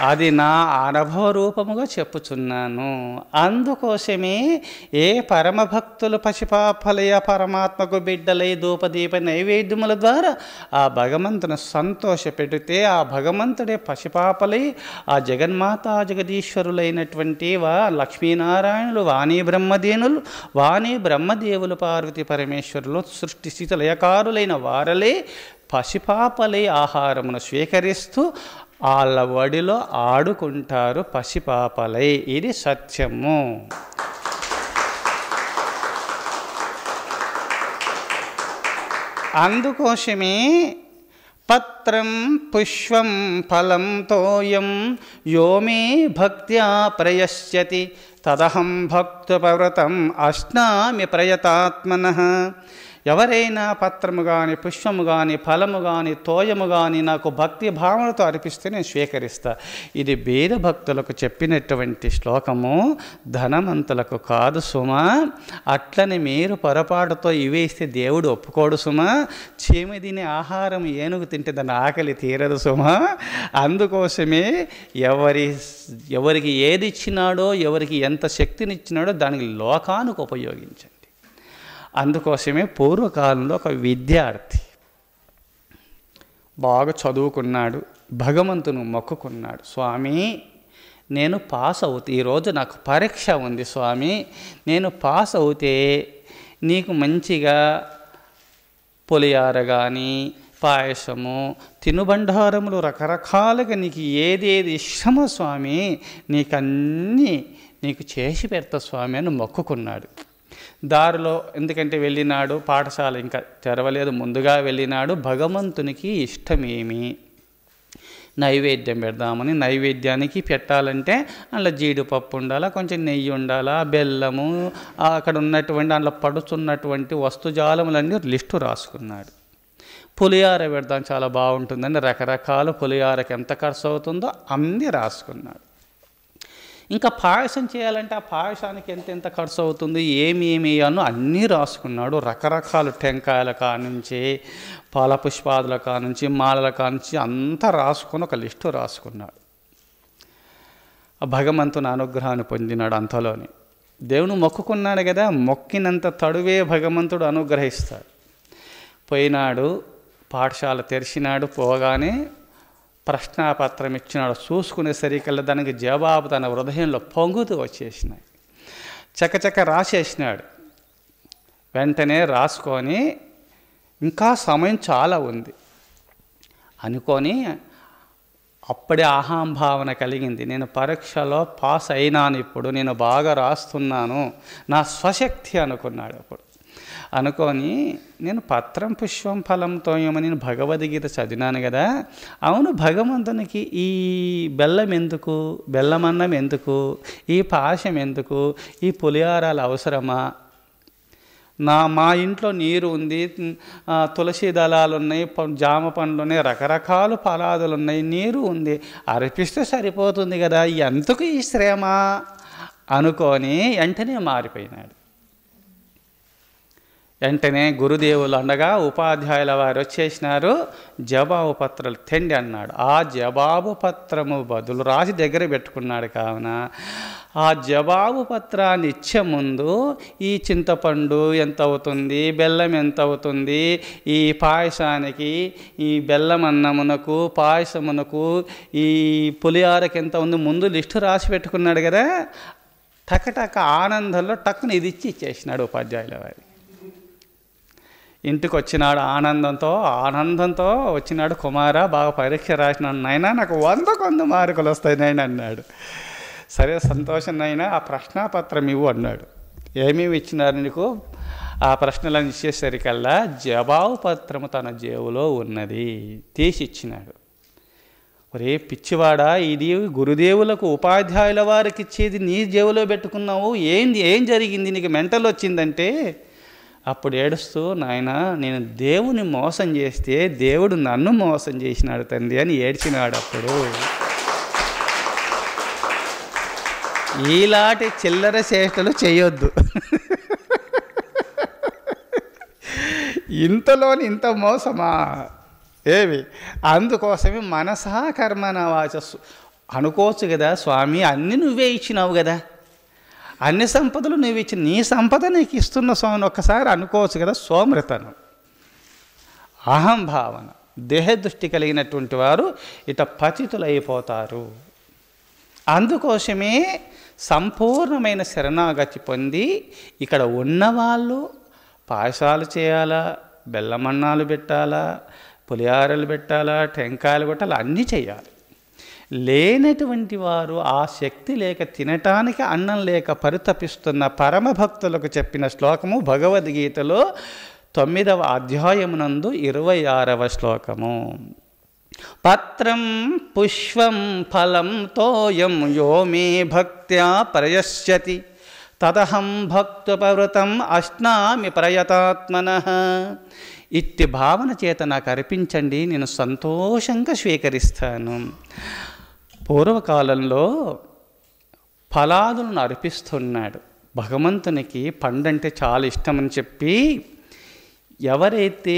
అది నా అనుభవ రూపముగా చెప్పుచున్నాను. అందుకోసమే ఏ పరమభక్తులు పసిపాపలయ పరమాత్మకు బిడ్డలై ధూపదీప నైవేద్యముల ద్వారా ఆ భగవంతుని సంతోషపెడితే ఆ భగవంతుడే పసిపాపలై ఆ జగన్మాతా జగదీశ్వరులైనటువంటి లక్ష్మీనారాయణులు వాణి బ్రహ్మదేవులు పార్వతీ పరమేశ్వరులు సృష్టి స్థితి లయకారులైన వారలే పసిపాపలై ఆహారమును స్వీకరిస్తూ వాళ్ళ వడిలో ఆడుకుంటారు పసిపాపలై. ఇది సత్యము. అందుకోసమే పత్రం పుష్పం ఫలం తోయం యో మే భక్త్యా ప్రయశ్యతి తదహం భక్తపవ్రతం అశ్నామి ప్రయతాత్మనః. ఎవరైనా పత్రము కానీ పుష్పము కానీ ఫలము కానీ తోయము కానీ నాకు భక్తి భావనతో అర్పిస్తే నేను స్వీకరిస్తా. ఇది బీద భక్తులకు చెప్పినటువంటి శ్లోకము, ధనవంతులకు కాదు సుమా. అట్లని మీరు పొరపాటుతో ఇవేస్తే దేవుడు ఒప్పుకోడు సుమా. చీమ తినే ఆహారం ఏనుగు తింటే దాని ఆకలి తీరదు సుమా. అందుకోసమే ఎవరికి ఏది ఇచ్చినాడో, ఎవరికి ఎంత శక్తినిచ్చినాడో దానికి లోకానికి ఉపయోగించండి. అందుకోసమే పూర్వకాలంలో ఒక విద్యార్థి బాగా చదువుకున్నాడు, భగవంతుని మొక్కుకున్నాడు. స్వామి నేను పాస్ అవుతే, ఈరోజు నాకు పరీక్ష ఉంది స్వామి, నేను పాస్ అవుతే నీకు మంచిగా పులిహార కానీ పాయసము తినుబండారములు రకరకాలుగా నీకు ఏదేది ఇష్టమో స్వామి నీకు చేసి పెడతా స్వామి అని మొక్కుకున్నాడు. దారిలో ఎందుకంటే వెళ్ళినాడు, పాఠశాల ఇంకా తెరవలేదు, ముందుగా వెళ్ళినాడు. భగవంతునికి ఇష్టమేమి నైవేద్యం పెడదామని, నైవేద్యానికి పెట్టాలంటే అందులో జీడిపప్పు ఉండాలా, కొంచెం నెయ్యి ఉండాలా, బెల్లము, అక్కడ ఉన్నటువంటి అందులో పడుతున్నటువంటి వస్తుజాలములన్నీ లిస్టు రాసుకున్నాడు. పులిహార పెడదాం చాలా బాగుంటుందని రకరకాల పులిహారకి ఎంత ఖర్చు అవుతుందో అన్నీ రాసుకున్నాడు. ఇంకా పాయసం చేయాలంటే ఆ పాయసానికి ఎంత ఖర్చు అవుతుంది, ఏమి వేయాలో అన్నీ రాసుకున్నాడు. రకరకాల టెంకాయల కానుంచి, పాల పుష్పాదుల కానుంచి, మాలల కానుంచి అంతా రాసుకొని ఒక లిస్టు రాసుకున్నాడు. ఆ భగవంతుని అనుగ్రహాన్ని పొందినాడు. అంతలోని దేవుని మొక్కుకున్నాడు కదా, మొక్కినంత తడువే భగవంతుడు అనుగ్రహిస్తాడు. పోయినాడు, పాఠశాల తెరిచినాడు. పోగానే ప్రశ్నాపత్రం ఇచ్చినాడు. చూసుకునేసరికల్లా దానికి జవాబు తన హృదయంలో పొంగుతూ వచ్చేసినాయి. చకచక రాసేసినాడు. వెంటనే రాసుకొని ఇంకా సమయం చాలా ఉంది అనుకొని అప్పుడే అహంభావన కలిగింది. నేను పరీక్షలో పాస్ అయినాను, ఇప్పుడు నేను బాగా రాస్తున్నాను, నా స్వశక్తి అనుకున్నాడు. అప్పుడు అనుకొని నేను పత్రం పుష్పం ఫలంతో ఏమని భగవద్గీత చదివినాను కదా, అవును భగవంతునికి ఈ బెల్లం ఎందుకు, బెల్లమన్నం ఎందుకు, ఈ పాశం ఎందుకు, ఈ పులిహారాలు అవసరమా, మా ఇంట్లో నీరు ఉంది, తులసి దళాలు ఉన్నాయి, జామ పండ్లు ఉన్నాయి, రకరకాల ఫలాదులు ఉన్నాయి, నీరు ఉంది, అర్పిస్తే సరిపోతుంది కదా, ఎందుకు ఈ శ్రమ అనుకొని వెంటనే మారిపోయినాడు. వెంటనే గురుదేవులు అండగా ఉపాధ్యాయుల వారు వచ్చేసినారు. జవాబు పత్రాలు తెండి అన్నాడు. ఆ జవాబు పత్రము బదులు రాసి దగ్గర పెట్టుకున్నాడు. కావున ఆ జవాబు పత్రాన్ని ఇచ్చే ముందు ఈ చింతపండు ఎంత అవుతుంది, బెల్లం ఎంత అవుతుంది, ఈ పాయసానికి, ఈ బెల్లం అన్నమునకు, పాయసమునకు, ఈ పులిహారకి ఎంత ఉంది, ముందు లిస్టు రాసి పెట్టుకున్నాడు కదా. టకటక ఆనందంలో టక్కున ఇది ఇచ్చేసినాడు ఉపాధ్యాయుల వారి. ఇంటికి వచ్చినాడు ఆనందంతో వచ్చినాడు. కుమార బాగా పరీక్ష రాసినాడు నాయనా, నాకు 100 మార్కులు వస్తాయి నాయన అన్నాడు. సరే సంతోషం నాయనా, ఆ ప్రశ్నాపత్రం ఇవ్వు అన్నాడు. ఏమేమి ఇచ్చినారు నీకు? ఆ ప్రశ్నలను ఇచ్చేసరికల్లా జవాబు పత్రము తన జేబులో ఉన్నది, తీసి ఇచ్చినాడు. ఒరే పిచ్చివాడా, ఇది గురుదేవులకు ఉపాధ్యాయుల వారికి ఇచ్చేది నీ జేబులో పెట్టుకున్నావు, ఏం జరిగింది, నీకు మెంటల్ వచ్చిందంటే అప్పుడు ఏడుస్తూ, నాయనా నేను దేవుని మోసం చేస్తే దేవుడు నన్ను మోసం చేసినాడు తండ్రి అని ఏడ్చినాడు. అప్పుడు ఈలాంటి చిల్లర చేష్టలు చేయొద్దు. ఇంతలోని ఇంత మోసమా ఏవి? అందుకోసమే మనసా కర్మణ వాచస్సు అనుకోవచ్చు కదా, స్వామి అన్నీ నువ్వే ఇచ్చినావు కదా, అన్ని సంపదలు నువ్వు ఇచ్చి, నీ సంపద నీకు ఇస్తున్న స్వామిని ఒక్కసారి అనుకోవచ్చు కదా. సోమరితనం, అహంభావన, దేహదృష్టి కలిగినటువంటి వారు ఇట పతితులైపోతారు. అందుకోసమే సంపూర్ణమైన శరణాగతి పొంది ఇక్కడ ఉన్నవాళ్ళు పాయసాలు చేయాలా, బెల్లమన్నాలు పెట్టాలా, పులిహారలు పెట్టాలా, టెంకాయలు కొట్టాలా, అన్నీ చేయాలి. లేనటువంటి వారు ఆ శక్తి లేక తినటానికి అన్నం లేక పరితపిస్తున్న పరమభక్తులకు చెప్పిన శ్లోకము భగవద్గీతలో 9వ అధ్యాయమునందు 26వ శ్లోకము. పత్రం పుష్పం ఫలం తోయం యో మే భక్త్యా ప్రయశ్యతి తదహం భక్తుపవృతం అశ్నామి ప్రయతాత్మనః. ఇట్టి భావన చేత నాకు అర్పించండి, నేను సంతోషంగా స్వీకరిస్తాను. పూర్వకాలంలో ఫలాదులను అర్పిస్తున్నాడు. భగవంతునికి పండంటే చాలా ఇష్టమని చెప్పి ఎవరైతే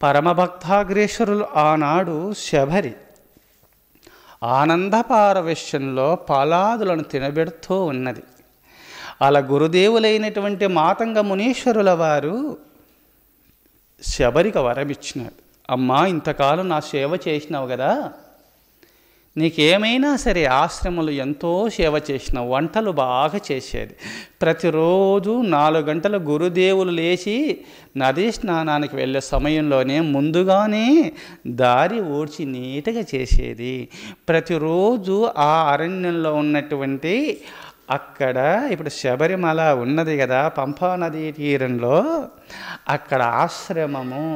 పరమభక్తాగ్రేశ్వరులు ఆనాడు శబరి ఆనందపారవేశ్యంలో ఫలాదులను తినబెడుతూ ఉన్నది. అలా గురుదేవులైనటువంటి మాతంగ మునీశ్వరుల వారు శబరికి వరమిచ్చినాడు. అమ్మా, ఇంతకాలం నా సేవ చేసినావు కదా, నీకేమైనా సరే ఆశ్రమంలో ఎంతో సేవ చేసినావు, వంటలు బాగా చేసేది, ప్రతిరోజు 4 గంటల గురుదేవులు లేచి నదీ స్నానానికి వెళ్ళే సమయంలోనే ముందుగానే దారి ఊడ్చి నీట్గా చేసేది. ప్రతిరోజు ఆ అరణ్యంలో ఉన్నటువంటి అక్కడ ఇప్పుడు శబరిమల ఉన్నది కదా, పంపా నదీ తీరంలో, అక్కడ ఆశ్రమము,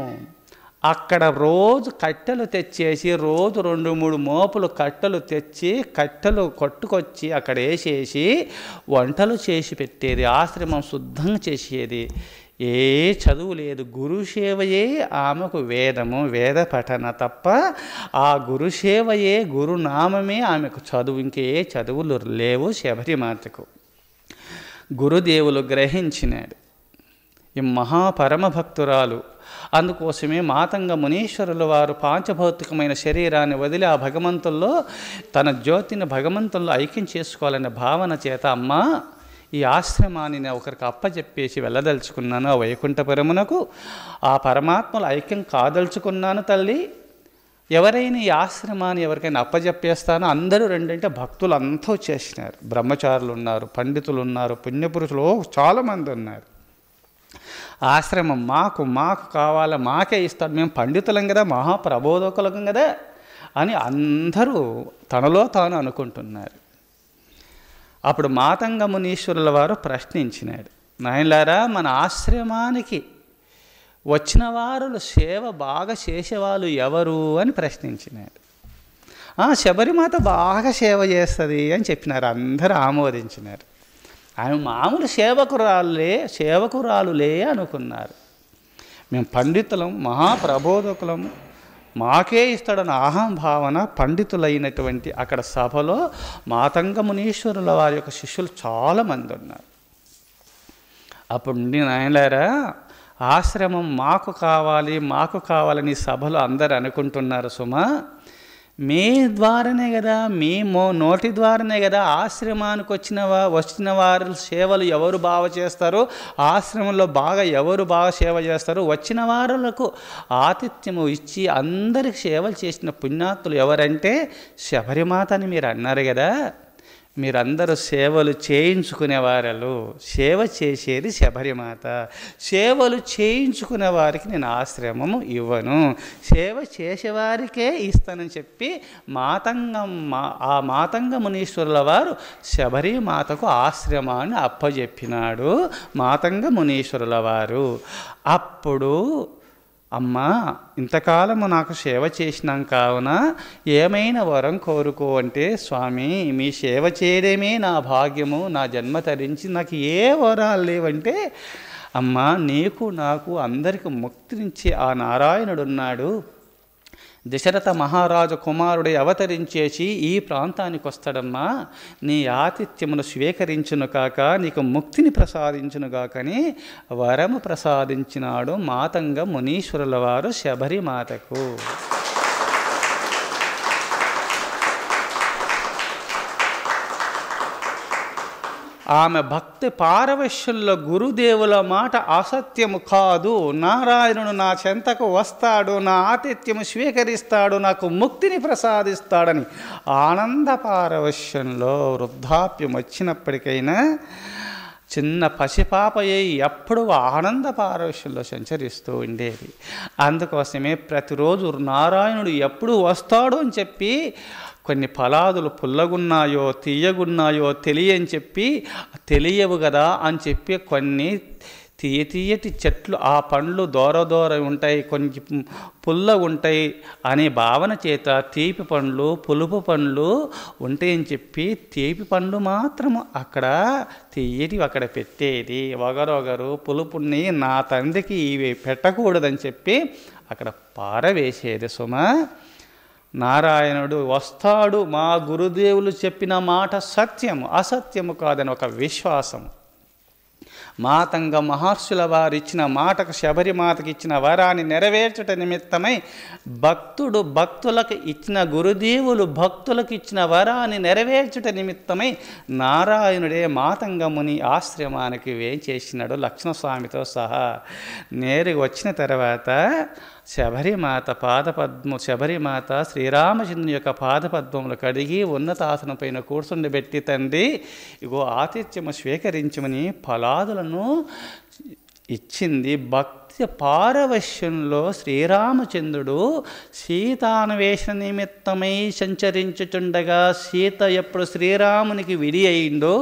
అక్కడ రోజు కట్టెలు తెచ్చేసి రోజు 2-3 మోపులు కట్టెలు తెచ్చి కట్టెలు కొట్టుకొచ్చి అక్కడ వేసేసి వంటలు చేసి పెట్టేది, ఆశ్రమం శుద్ధంగా చేసేది. ఏ చదువు లేదు, గురుసేవయే ఆమెకు వేదము, వేద పఠన తప్ప ఆ గురుసేవయే, గురునామమే ఆమెకు చదువు. ఇంకే చదువులు లేవు శబరిమాతకు. గురుదేవులు గ్రహించినాడు ఈ మహాపరమభక్తురాలు. అందుకోసమే మాతంగ మునీశ్వరుల వారు పాంచభౌతికమైన శరీరాన్ని వదిలి ఆ భగవంతుల్లో తన జ్యోతిని భగవంతుల్లో ఐక్యం చేసుకోవాలనే భావన చేత, అమ్మా ఈ ఆశ్రమాన్ని నేను ఒకరికి అప్పచెప్పేసి వెళ్ళదలుచుకున్నాను ఆ వైకుంఠపురమునకు, ఆ పరమాత్మలు ఐక్యం కాదలుచుకున్నాను తల్లి. ఎవరైనా ఈ ఆశ్రమాన్ని ఎవరికైనా అప్పచెప్పేస్తానో అందరూ రెండంటే భక్తులు అంతా వచ్చేసినారు. బ్రహ్మచారులు ఉన్నారు, పండితులు ఉన్నారు, పుణ్యపురుషులు చాలామంది ఉన్నారు. ఆశ్రమం మాకు కావాలా, మాకే ఇస్తాడు, మేము పండితులం కదా, మహాప్రబోధకులం కదా అని అందరూ తనలో తాను అనుకుంటున్నారు. అప్పుడు మాతంగ మునీశ్వరుల వారు ప్రశ్నించినాడు, నాయనలారా మన ఆశ్రమానికి వచ్చిన వారులు సేవ బాగా చేసేవాళ్ళు ఎవరు అని ప్రశ్నించినాడు. శబరిమాత బాగా సేవ చేస్తుంది అని చెప్పినారు. అందరూ ఆమోదించినారు. ఆమె మామూలు సేవకురాలులే అనుకున్నారు. మేము పండితులం, మహాప్రబోధకులం, మాకే ఇస్తాడన్న అహంభావన పండితులైనటువంటి అక్కడ సభలో మాతంగ మునీశ్వరుల వారి యొక్క శిష్యులు చాలామంది ఉన్నారు. అప్పుడు నాయనలారా ఆశ్రమం మాకు కావాలని సభలో అందరు అనుకుంటున్నారు సుమా. మీ ద్వారానే కదా, మీ నోటి ద్వారానే కదా ఆశ్రమానికి వచ్చిన వారి సేవలు ఎవరు బాగా చేస్తారో, ఆశ్రమంలో ఎవరు బాగా సేవ చేస్తారో, వచ్చిన వారులకు ఆతిథ్యము ఇచ్చి అందరికి సేవలు చేసిన పుణ్యాత్తులు ఎవరంటే శబరిమాత అని మీరు అన్నారు కదా. మీరందరూ సేవలు చేయించుకునేవారు, సేవ చేసేది శబరిమాత. సేవలు చేయించుకునే వారికి నేను ఆశ్రమము ఇవ్వను, సేవ చేసేవారికే ఇస్తానని చెప్పి మాతంగ మునీశ్వరుల వారు శబరిమాతకు ఆశ్రమాన్ని అప్పజెప్పినాడు మాతంగ మునీశ్వరుల వారు. అప్పుడు అమ్మా ఇంతకాలము నాకు సేవ చేసినాం కావున ఏమైనా వరం కోరుకో అంటే, స్వామి మీ సేవ చేయడమే నా భాగ్యము, నా జన్మ తరించి నాకు ఏ వరాలు లేవంటే, అమ్మా నీకు నాకు అందరికి ముక్తినిచ్చే ఆ నారాయణుడున్నాడు. దశరథ మహారాజు కుమారుడే అవతరించేసి ఈ ప్రాంతానికి వస్తాడమ్మా, నీ ఆతిథ్యమును స్వీకరించును కాక నీకు ముక్తిని ప్రసాదించును కాకని వరము ప్రసాదించినాడు మాతంగ మునీశ్వరుల వారు శబరిమాతకు. ఆమె భక్తి పారవశ్యంలో గురుదేవుల మాట అసత్యము కాదు, నారాయణుడు నా చెంతకు వస్తాడు, నా ఆతిథ్యము స్వీకరిస్తాడు, నాకు ముక్తిని ప్రసాదిస్తాడని ఆనంద పారవశ్యంలో వృద్ధాప్యం వచ్చినప్పటికైనా చిన్న పసిపాపయ్యి ఎప్పుడు ఆనంద పారవశ్యంలో సంచరిస్తూ ఉండేది. అందుకోసమే ప్రతిరోజు నారాయణుడు ఎప్పుడు వస్తాడు అని చెప్పి కొన్ని ఫలాదులు పుల్లగున్నాయో తీయగున్నాయో తెలియని చెప్పి, తెలియవు కదా అని చెప్పి కొన్ని తీయటి చెట్లు, ఆ పండ్లు దూర ఉంటాయి, కొన్ని పుల్ల ఉంటాయి అనే భావన చేత తీపి పండ్లు పులుపు పండ్లు ఉంటాయని చెప్పి తీపి పండ్లు మాత్రము అక్కడ తీయటివి అక్కడ పెట్టేది. ఒకరొకరు పులుపుని నా తండ్రికి ఇవి పెట్టకూడదని చెప్పి అక్కడ పారవేసేది సుమా. నారాయణుడు వస్తాడు, మా గురుదేవులు చెప్పిన మాట సత్యము అసత్యము కాదని ఒక విశ్వాసము. మాతంగ మహర్షుల వారు ఇచ్చిన మాటకు, శబరిమాతకి ఇచ్చిన వరాన్ని నెరవేర్చట నిమిత్తమై భక్తులకు ఇచ్చిన గురుదేవులు భక్తులకు ఇచ్చిన వరాన్ని నెరవేర్చుట నిమిత్తమై నారాయణుడే మాతంగ ముని ఆశ్రమానికి వేంచేసినాడు లక్ష్మణస్వామితో సహా. నేరుగా వచ్చిన తర్వాత శబరిమాత శ్రీరామచంద్రుని యొక్క పాదపద్మములు కడిగి ఉన్నతాసనం పైన కూర్చుండబెట్టి, తండ్రి ఇగో ఆతిథ్యము స్వీకరించమని ఫలాదులను ఇచ్చింది. భక్తి పారవశ్యంలో శ్రీరామచంద్రుడు సీతాన్వేషణ నిమిత్తమై సంచరించుచుండగా, సీత ఎప్పుడు శ్రీరామునికి విడి అయిందో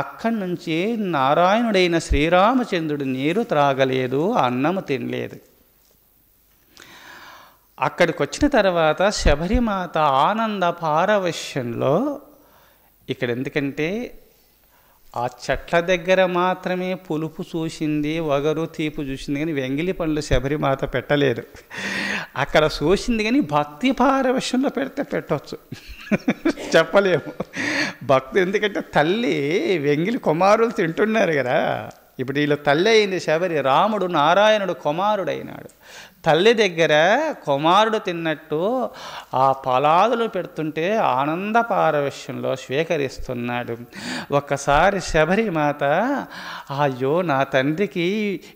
అక్కడి నుంచి నారాయణుడైన శ్రీరామచంద్రుడు నీరు త్రాగలేదు, అన్నము తినలేదు. అక్కడికి వచ్చిన తర్వాత శబరిమాత ఆనంద పారవశ్యంలో, ఇక్కడ ఎందుకంటే ఆ చెట్ల దగ్గర మాత్రమే పులుపు చూసింది, వగరు తీపు చూసింది, కానీ వెంగిలి పండ్లు శబరిమాత పెట్టలేదు. అక్కడ చూసింది కానీ భక్తి పారవశ్యంలో పెడితే పెట్టవచ్చు, చెప్పలేము. భక్తి ఎందుకంటే తల్లి వెంగిలి కుమారులు తింటున్నారు కదా. ఇప్పుడు వీళ్ళు తల్లి అయింది శబరి, రాముడు నారాయణుడు కుమారుడైనాడు. తల్లి దగ్గర కుమారుడు తిన్నట్టు ఆ ఫలాదులు పెడుతుంటే ఆనంద పారవశ్యంలో స్వీకరిస్తున్నాడు. ఒక్కసారి శబరిమాత, అయ్యో నా తండ్రికి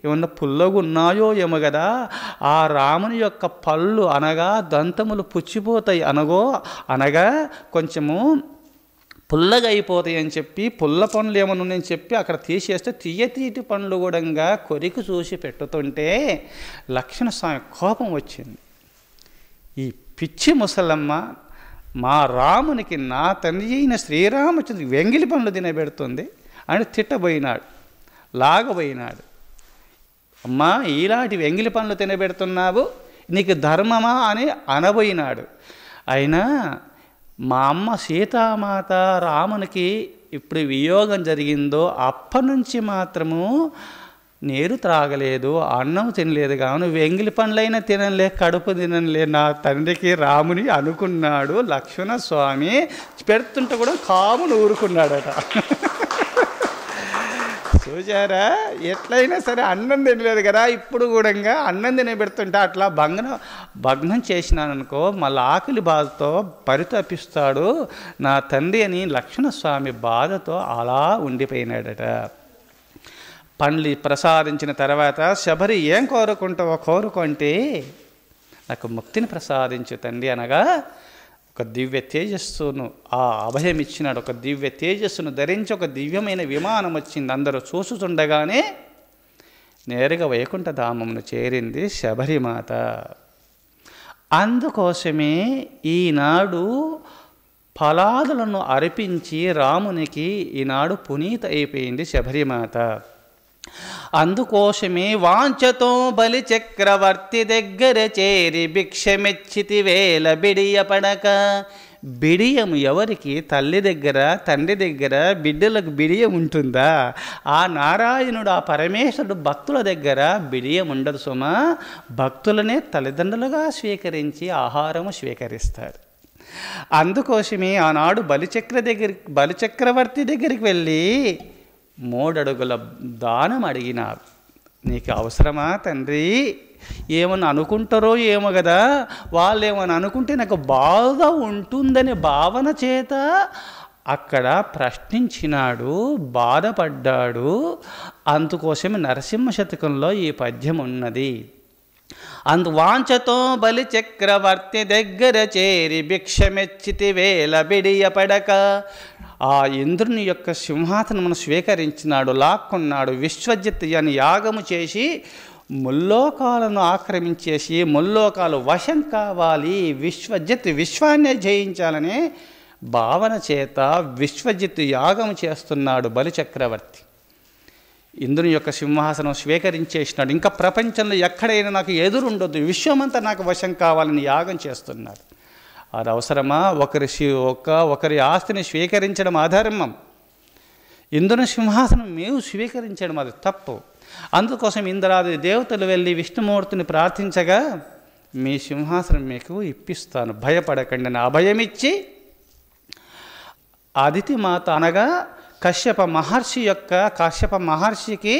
ఏమన్నా పుల్లగున్నాయో ఏమో కదా, ఆ రాముని యొక్క పళ్ళు అనగా దంతములు పుచ్చిపోతాయి అనగా కొంచెము పుల్లగా అయిపోతాయి అని చెప్పి, పుల్ల పండ్లు ఏమన్నా నేను చెప్పి అక్కడ తీసేస్తే తీయతీటి పండ్లు కూడా కొరికి చూసి పెట్టుతుంటే లక్ష్మణస్వామి కోపం వచ్చింది. ఈ పిచ్చి ముసలమ్మ మా రామునికి నా తండ్రి అయిన శ్రీరామచంద్ర వెంగిలి పండ్లు తినబెడుతుంది అని తిట్టబోయినాడు, లాగబోయినాడు. అమ్మా ఇలాంటి వెంగిలి పండ్లు తినబెడుతున్నావు, నీకు ధర్మమా అని అనబోయినాడు. అయినా మా అమ్మ సీతామాత రామునికి ఇప్పుడు వియోగం జరిగిందో అప్పటి నుంచి మాత్రము నీరు త్రాగలేదు, అన్నం తినలేదు, కావున వెంగిలి పండ్లైనా తినలే, కడుపు తినలే నా తండ్రికి రాముని అనుకున్నాడు. లక్ష్మణస్వామి పెడుతుంటే కూడా కామును ఊరుకున్నాడట. చూసారా, ఎట్లయినా సరే అన్నం తినలేదు కదా, ఇప్పుడు కూడా అన్నం తినబెడుతుంటే అట్లా భగ్నం చేసినాను అనుకో మళ్ళీ ఆకలి బాధతో పరితపిస్తాడు నా తండ్రి అని లక్ష్మణస్వామి బాధతో అలా ఉండిపోయినాడట. పండ్లు ప్రసాదించిన తర్వాత శబరి ఏం కోరుకుంటే నాకు ముక్తిని ప్రసాదించు తండ్రి అనగా ఒక దివ్య తేజస్సును ఆ అభయం ఇచ్చినాడు. ఒక దివ్య తేజస్సును ధరించి ఒక దివ్యమైన విమానం వచ్చింది. అందరూ చూస్తుండగానే నేరుగా వైకుంఠధామమును చేరింది శబరిమాత. అందుకోసమే ఈనాడు ఫలాదులను అర్పించి రామునికి ఈనాడు పునీత అయిపోయింది శబరిమాత. అందుకోసమే వాంఛతో బలి చక్రవర్తి దగ్గర చేరి భిక్షమెచ్చితి వేల బిడియపడక. బిడియం ఎవరికి? తల్లి దగ్గర తండ్రి దగ్గర బిడ్డలకు బిడియం ఉంటుందా? ఆ నారాయణుడు ఆ పరమేశ్వరుడు భక్తుల దగ్గర బిడియం ఉండదు సుమా. భక్తులనే తల్లిదండ్రులుగా స్వీకరించి ఆహారము స్వీకరిస్తారు. అందుకోసమే ఆనాడు బలిచక్రవర్తి దగ్గరికి వెళ్ళి 3 అడుగుల దానం అడిగినారు. నీకు అవసరమా తండ్రి? ఏమని అనుకుంటారో ఏమో కదా, వాళ్ళు ఏమని అనుకుంటే నాకు బాగా ఉంటుందనే భావన చేత అక్కడ ప్రశ్నించినాడు, బాధపడ్డాడు. అందుకోసమే నరసింహ శతకంలో ఈ పద్యం ఉన్నది. వాంఛతో బలి చక్రవర్తి దగ్గర చేరి భిక్షమెచ్చితి వేల బిడియపడక. ఆ ఇంద్రుని యొక్క సింహాసనమును స్వీకరించినాడు, లాక్కున్నాడు. విశ్వజిత్ అని యాగము చేసి ముల్లోకాలను ఆక్రమించేసి ముల్లోకాలు వశం కావాలి, విశ్వజిత్ విశ్వాన్నే జయించాలనే భావన చేత విశ్వజిత్ యాగం చేస్తున్నాడు బలిచక్రవర్తి. ఇంద్రుని యొక్క సింహాసనం స్వీకరించేసినాడు. ఇంకా ప్రపంచంలో ఎక్కడైనా నాకు ఎదురుండొద్దు, విశ్వమంతా నాకు వశం కావాలని యాగం చేస్తున్నాడు. అది అవసరమా? ఒకరి ఆస్తిని స్వీకరించడం అధర్మం. ఇంద్రుని సింహాసనం మేము స్వీకరించడం అది తప్పు. అందుకోసం ఇంద్రాది దేవతలు వెళ్ళి విష్ణుమూర్తిని ప్రార్థించగా మీ సింహాసనం మీకు ఇప్పిస్తాను, భయపడకండి అని అభయమిచ్చి అదితి మాత అనగా కశ్యప మహర్షికి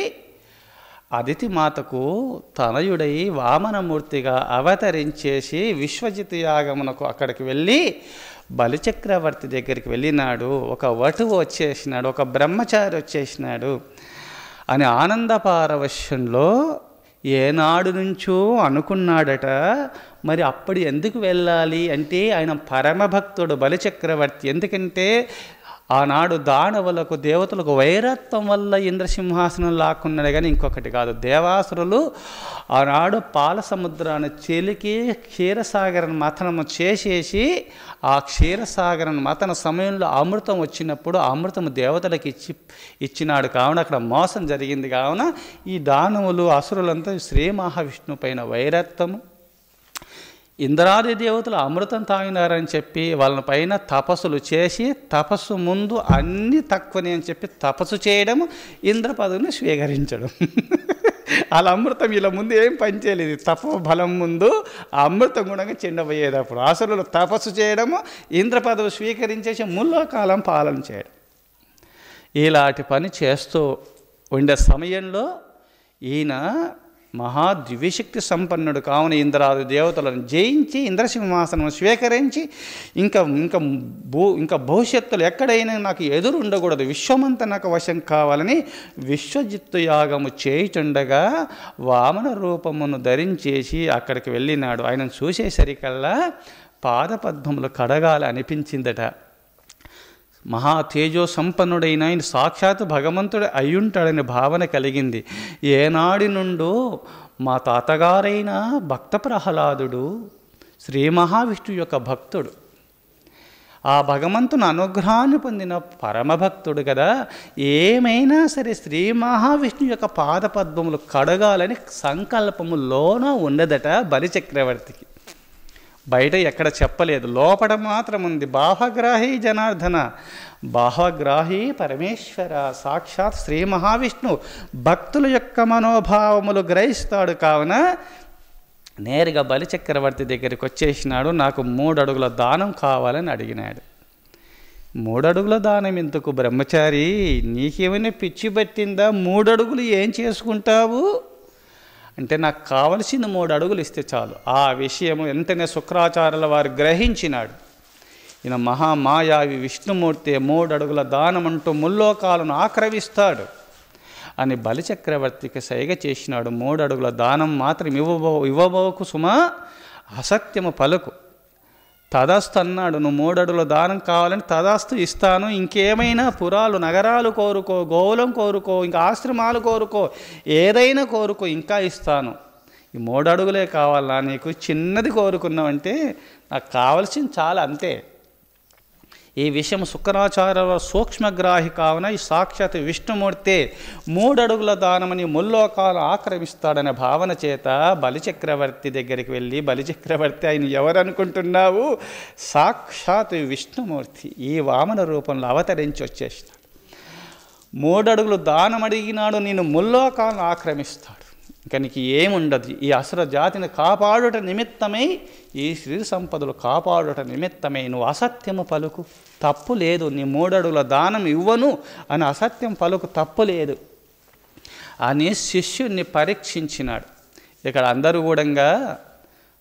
అదితి మాతకు తనయుడై వామనమూర్తిగా అవతరించేసి విశ్వజిత్ యాగమునకు అక్కడికి వెళ్ళి బలిచక్రవర్తి దగ్గరికి వెళ్ళినాడు. ఒక వటువు వచ్చేసినాడు, ఒక బ్రహ్మచారి వచ్చేసినాడు అని ఆనందపారవశ్యంలో ఏనాడు నుంచో అనుకున్నాడట. మరి అప్పుడు ఎందుకు వెళ్ళాలి అంటే ఆయన పరమభక్తుడు బలిచక్రవర్తి. ఎందుకంటే ఆనాడు దానవులకు దేవతలకు వైరత్వం వల్ల ఇంద్రసింహాసనం లాక్కున్నాడు, కానీ ఇంకొకటి కాదు. దేవాసురులు ఆనాడు పాల సముద్రాన్ని చెలికి క్షీరసాగరను మథనము చేసేసి ఆ క్షీరసాగరను మథన సమయంలో అమృతం వచ్చినప్పుడు అమృతము దేవతలకు ఇచ్చినాడు. కావున అక్కడ మోసం జరిగింది. కావున ఈ దానవులు అసురులంతా శ్రీ మహావిష్ణువు పైన వైరత్వము, ఇంద్రాది దేవతలు అమృతం తాగినారని చెప్పి వాళ్ళ పైన తపస్సులు చేసి తపస్సు ముందు అన్నీ తక్కువని అని చెప్పి తపస్సు చేయడం, ఇంద్ర పదవిని స్వీకరించడం. వాళ్ళ అమృతం వీళ్ళ ముందు ఏం పనిచేయలేదు. తప బలం ముందు ఆ అమృతం కూడా చెండబోయేటప్పుడు అసలు తపస్సు చేయడము, ఇంద్ర పదవి స్వీకరించేసి ముల్లోకాలం పాలన చేయడం, ఇలాంటి పని చేస్తూ ఉండే సమయంలో ఈయన మహా దివ్యశక్తి సంపన్నుడు కావున ఇంద్రాది దేవతలను జయించి ఇంద్రసింహాసనం స్వీకరించి ఇంకా భవిష్యత్తులో ఎక్కడైనా నాకు ఎదురు ఉండకూడదు, విశ్వమంతా నాకు వశం కావాలని విశ్వజిత్తు యాగము చేయుచుండగా వామన రూపమును ధరించేసి అక్కడికి వెళ్ళినాడు. ఆయనను చూసేసరికల్లా పాదపద్మములు కడగాలి అనిపించిందట. మహా తేజో సంపన్నుడైన ఆయన సాక్షాత్ భగవంతుడు అయ్యుంటాడని భావన కలిగింది. ఏనాడి నుండో మా తాతగారైన భక్త ప్రహ్లాదుడు శ్రీ మహావిష్ణువు యొక్క భక్తుడు, ఆ భగవంతుని అనుగ్రహాన్ని పొందిన పరమభక్తుడు కదా, ఏమైనా సరే శ్రీ మహావిష్ణువు యొక్క పాదపద్మములు కడగాలని సంకల్పములోన ఉన్నదట బలిచక్రవర్తికి. బయట ఎక్కడ చెప్పలేదు, లోపల మాత్రం ఉంది. బాహగ్రాహి జనార్దన, బాహగ్రాహి పరమేశ్వర, సాక్షాత్ శ్రీ మహావిష్ణువు భక్తుల యొక్క మనోభావములు గ్రహిస్తాడు. కావున నేరుగా బలిచక్రవర్తి దగ్గరికి వచ్చేసినాడు. నాకు 3 అడుగుల దానం కావాలని అడిగినాడు. 3 అడుగుల దానం ఎందుకు బ్రహ్మచారి, నీకేమైనా పిచ్చి పట్టిందా? 3 అడుగులు ఏం చేసుకుంటావు అంటే, నాకు కావలసిన 3 అడుగులు ఇస్తే చాలు. ఆ విషయము వెంటనే శుక్రాచార్యుల వారు గ్రహించినాడు. ఈయన మహామాయావి విష్ణుమూర్తి 3 అడుగుల దానం అంటూ ముల్లోకాలను ఆక్రమిస్తాడు అని బలిచక్రవర్తికి సైగ చేసినాడు. 3 అడుగుల దానం మాత్రం ఇవ్వబోకు సుమా, అసత్యము పలుకు. తదాస్తు అన్నాడు. నువ్వు 3 అడుగుల దానం కావాలని తదాస్తు ఇస్తాను. ఇంకేమైనా పురాలు నగరాలు కోరుకో, గోవులం కోరుకో, ఇంకా ఆశ్రమాలు కోరుకో, ఏదైనా కోరుకో, ఇంకా ఇస్తాను. ఈ 3 అడుగులే కావాలా నీకు? చిన్నది కోరుకున్నావంటే నాకు కావాల్సింది చాలా, అంతే. ఈ విషయం శుక్రాచార్య సూక్ష్మగ్రాహి కావున ఈ సాక్షాత్ విష్ణుమూర్తే 3 అడుగుల దానమని ముల్లోకాలు ఆక్రమిస్తాడనే భావన చేత బలిచక్రవర్తి దగ్గరికి వెళ్ళి, బలిచక్రవర్తి ఆయన ఎవరనుకుంటున్నావు? సాక్షాత్ విష్ణుమూర్తి ఈ వామన రూపంలో అవతరించి వచ్చేసినాడు. 3 అడుగులు దానం అడిగినాడు, నేను ముల్లోకాలను ఆక్రమిస్తాడు. ఇంకా నీకు ఏముండదు. ఈ అసుర జాతిని కాపాడుట నిమిత్తమై, ఈ శ్రీ సంపదలు కాపాడుట నిమిత్తమై నువ్వు అసత్యము పలుకు, తప్పు లేదు. నీ 3 అడుగుల దానం ఇవ్వను అని అసత్యం పలుకు, తప్పు లేదు అని శిష్యుణ్ణి పరీక్షించినాడు. ఇక్కడ అందరూ కూడా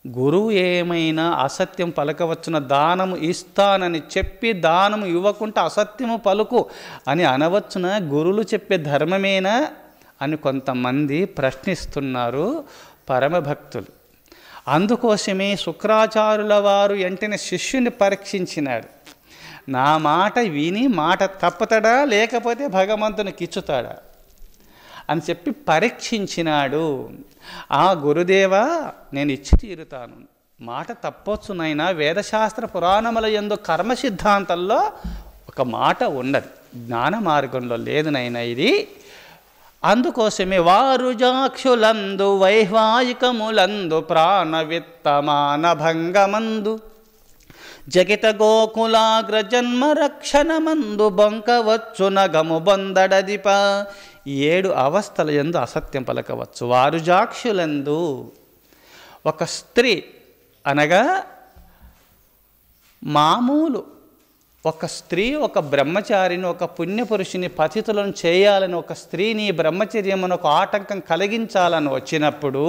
గురువు ఏమైనా అసత్యం పలకవచ్చున, దానము ఇస్తానని చెప్పి దానము ఇవ్వకుండా అసత్యము పలుకు అని అనవచ్చున, గురువులు చెప్పే ధర్మమేనా అని కొంతమంది ప్రశ్నిస్తున్నారు పరమభక్తులు. అందుకోసమే శుక్రాచార్యుల వారు వెంటనే శిష్యుని పరీక్షించినాడు. నా మాట విని మాట తప్పుతాడా, లేకపోతే భగవంతునికి ఇచ్చుతాడా అని చెప్పి పరీక్షించినాడు. ఆ గురుదేవా, నేను ఇచ్చి తీరుతాను, మాట తప్పొచ్చునైనా వేదశాస్త్ర పురాణముల యందు కర్మ సిద్ధాంతంలో ఒక మాట ఉన్నది, జ్ఞాన మార్గంలో లేదు నైనా ఇది. అందుకోసమే వారు జాక్షులందు వైవాహికములందు ప్రాణవిత్తమాన భంగమందు జగిత గోకులాగ్ర జన్మ రక్షణమందు బొంకవచ్చు నగము బొందడదిప. 7 అవస్థల యందు అసత్యం పలకవచ్చు. వారు జాక్షులందు, ఒక స్త్రీ అనగా మామూలు ఒక స్త్రీ ఒక బ్రహ్మచారిని, ఒక పుణ్యపురుషుని పతితులను చేయాలని ఒక స్త్రీని బ్రహ్మచర్యమును ఒక ఆటంకం కలిగించాలని వచ్చినప్పుడు,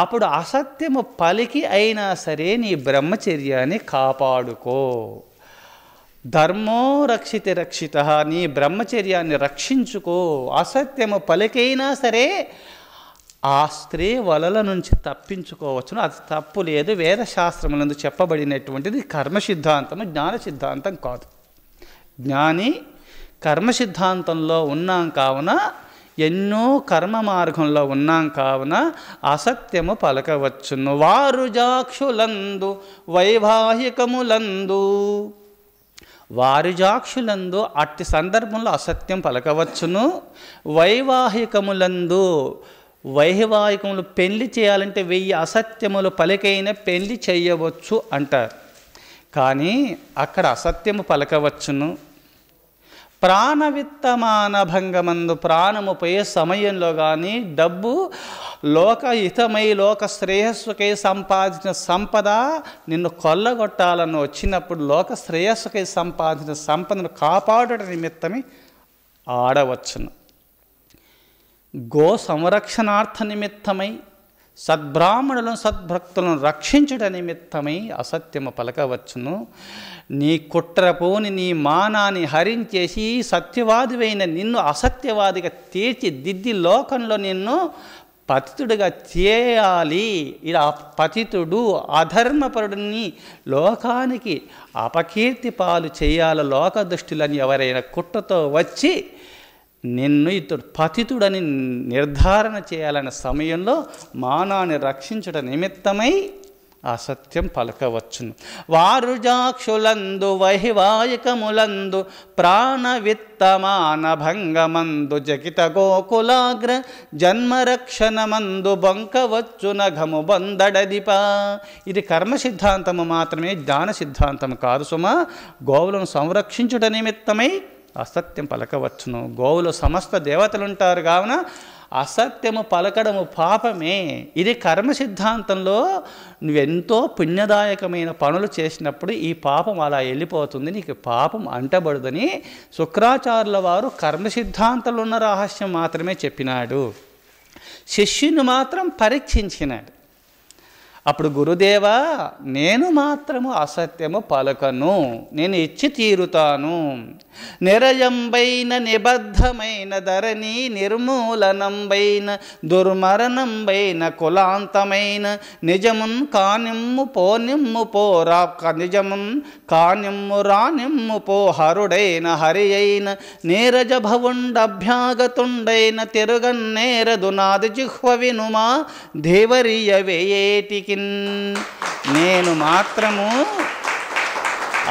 అప్పుడు అసత్యము పలికి అయినా సరే నీ బ్రహ్మచర్యాన్ని కాపాడుకో. ధర్మో రక్షిత రక్షిత, నీ బ్రహ్మచర్యాన్ని రక్షించుకో. అసత్యము పలికైనా సరే ఆ స్త్రీ వలల నుంచి తప్పించుకోవచ్చును, అది తప్పు లేదు. వేదశాస్త్రములందు చెప్పబడినటువంటిది కర్మ సిద్ధాంతము, జ్ఞాన సిద్ధాంతం కాదు. జ్ఞాని కర్మ సిద్ధాంతంలో ఉన్నాం కావున, ఎన్నో కర్మ మార్గంలో ఉన్నాం కావున అసత్యము పలకవచ్చును. వారు జాక్షులందు వైవాహికములందు, వారిజాక్షులందు అట్టి సందర్భంలో అసత్యం పలకవచ్చును. వైవాహికములందు, వైవాహికములు పెళ్లి చేయాలంటే 1000 అసత్యములు పలికైన పెళ్లి చేయవచ్చు అంటారు. కానీ అక్కడ అసత్యము పలకవచ్చును. ప్రాణవిత్తమాన భంగమందు ప్రాణము పోయే సమయంలో కానీ డబ్బు లోకహితమై లోక శ్రేయస్సుకై సంపాదించిన సంపద నిన్ను కొల్లగొట్టాలని వచ్చినప్పుడు లోక శ్రేయస్సుకై సంపాదించిన సంపదను కాపాడుట నిమిత్తమే ఆడవచ్చును. గో సంరక్షణార్థ నిమిత్తమై సద్బ్రాహ్మణులను సద్భక్తులను రక్షించుట నిమిత్తమై అసత్యము పలకవచ్చును. నీ కుట్రపోని నీ మానాన్ని హరించేసి సత్యవాదివైన నిన్ను అసత్యవాదిగా తీర్చిదిద్ది లోకంలో నిన్ను పతితుడిగా చేయాలి. ఇలా పతితుడు అధర్మపరుడిని లోకానికి అపకీర్తి పాలు చేయాలి లోక దృష్టిలని ఎవరైనా కుట్రతో వచ్చి నిన్ను ఇతడు పతితుడని నిర్ధారణ చేయాలనే సమయంలో మానాన్ని రక్షించుట నిమిత్తమై అసత్యం పలకవచ్చును. వారు జాక్షులందు వైవాహికములందు ప్రాణవిత్తమాన భంగమందు జగిత గోకులాగ్ర జన్మరక్షణమందు బొంకవచ్చు నఘము బందడదిప. ఇది కర్మ సిద్ధాంతము మాత్రమే, జ్ఞాన సిద్ధాంతము కాదు సుమా. గోవులను సంరక్షించుట నిమిత్తమై అసత్యం పలకవచ్చును. గోవులు సమస్త దేవతలుంటారు కావున అసత్యము పలకడము పాపమే. ఇది కర్మ సిద్ధాంతంలో నువ్వెంతో పుణ్యదాయకమైన పనులు చేసినప్పుడు ఈ పాపం అలా వెళ్ళిపోతుంది, నీకు పాపం అంటబడుదని శుక్రాచార్యుల వారు కర్మ సిద్ధాంతంలో ఉన్న రహస్యం మాత్రమే చెప్పినాడు. శిష్యుని మాత్రం పరీక్షించినాడు. అప్పుడు గురుదేవా, నేను మాత్రము అసత్యము పలకను, నేను ఇచ్చి తీరుతాను. నిరయంబైన నిబద్ధమైన ధరణి నిర్మూలనంబైన దుర్మరణంబైన కులాంతమైన నిజమున్ కానిమ్ము పోనిమ్ము పోరా నిజమున్ కానిమ్ము రానిమ్ము పో హరుడైన హరి అయిన నీరజ భవుండభ్యాగతుండైన తిరుగన్నేరదు నాది జిహ్వ వినుమా దేవరియ వేయేటికి. నేను మాత్రము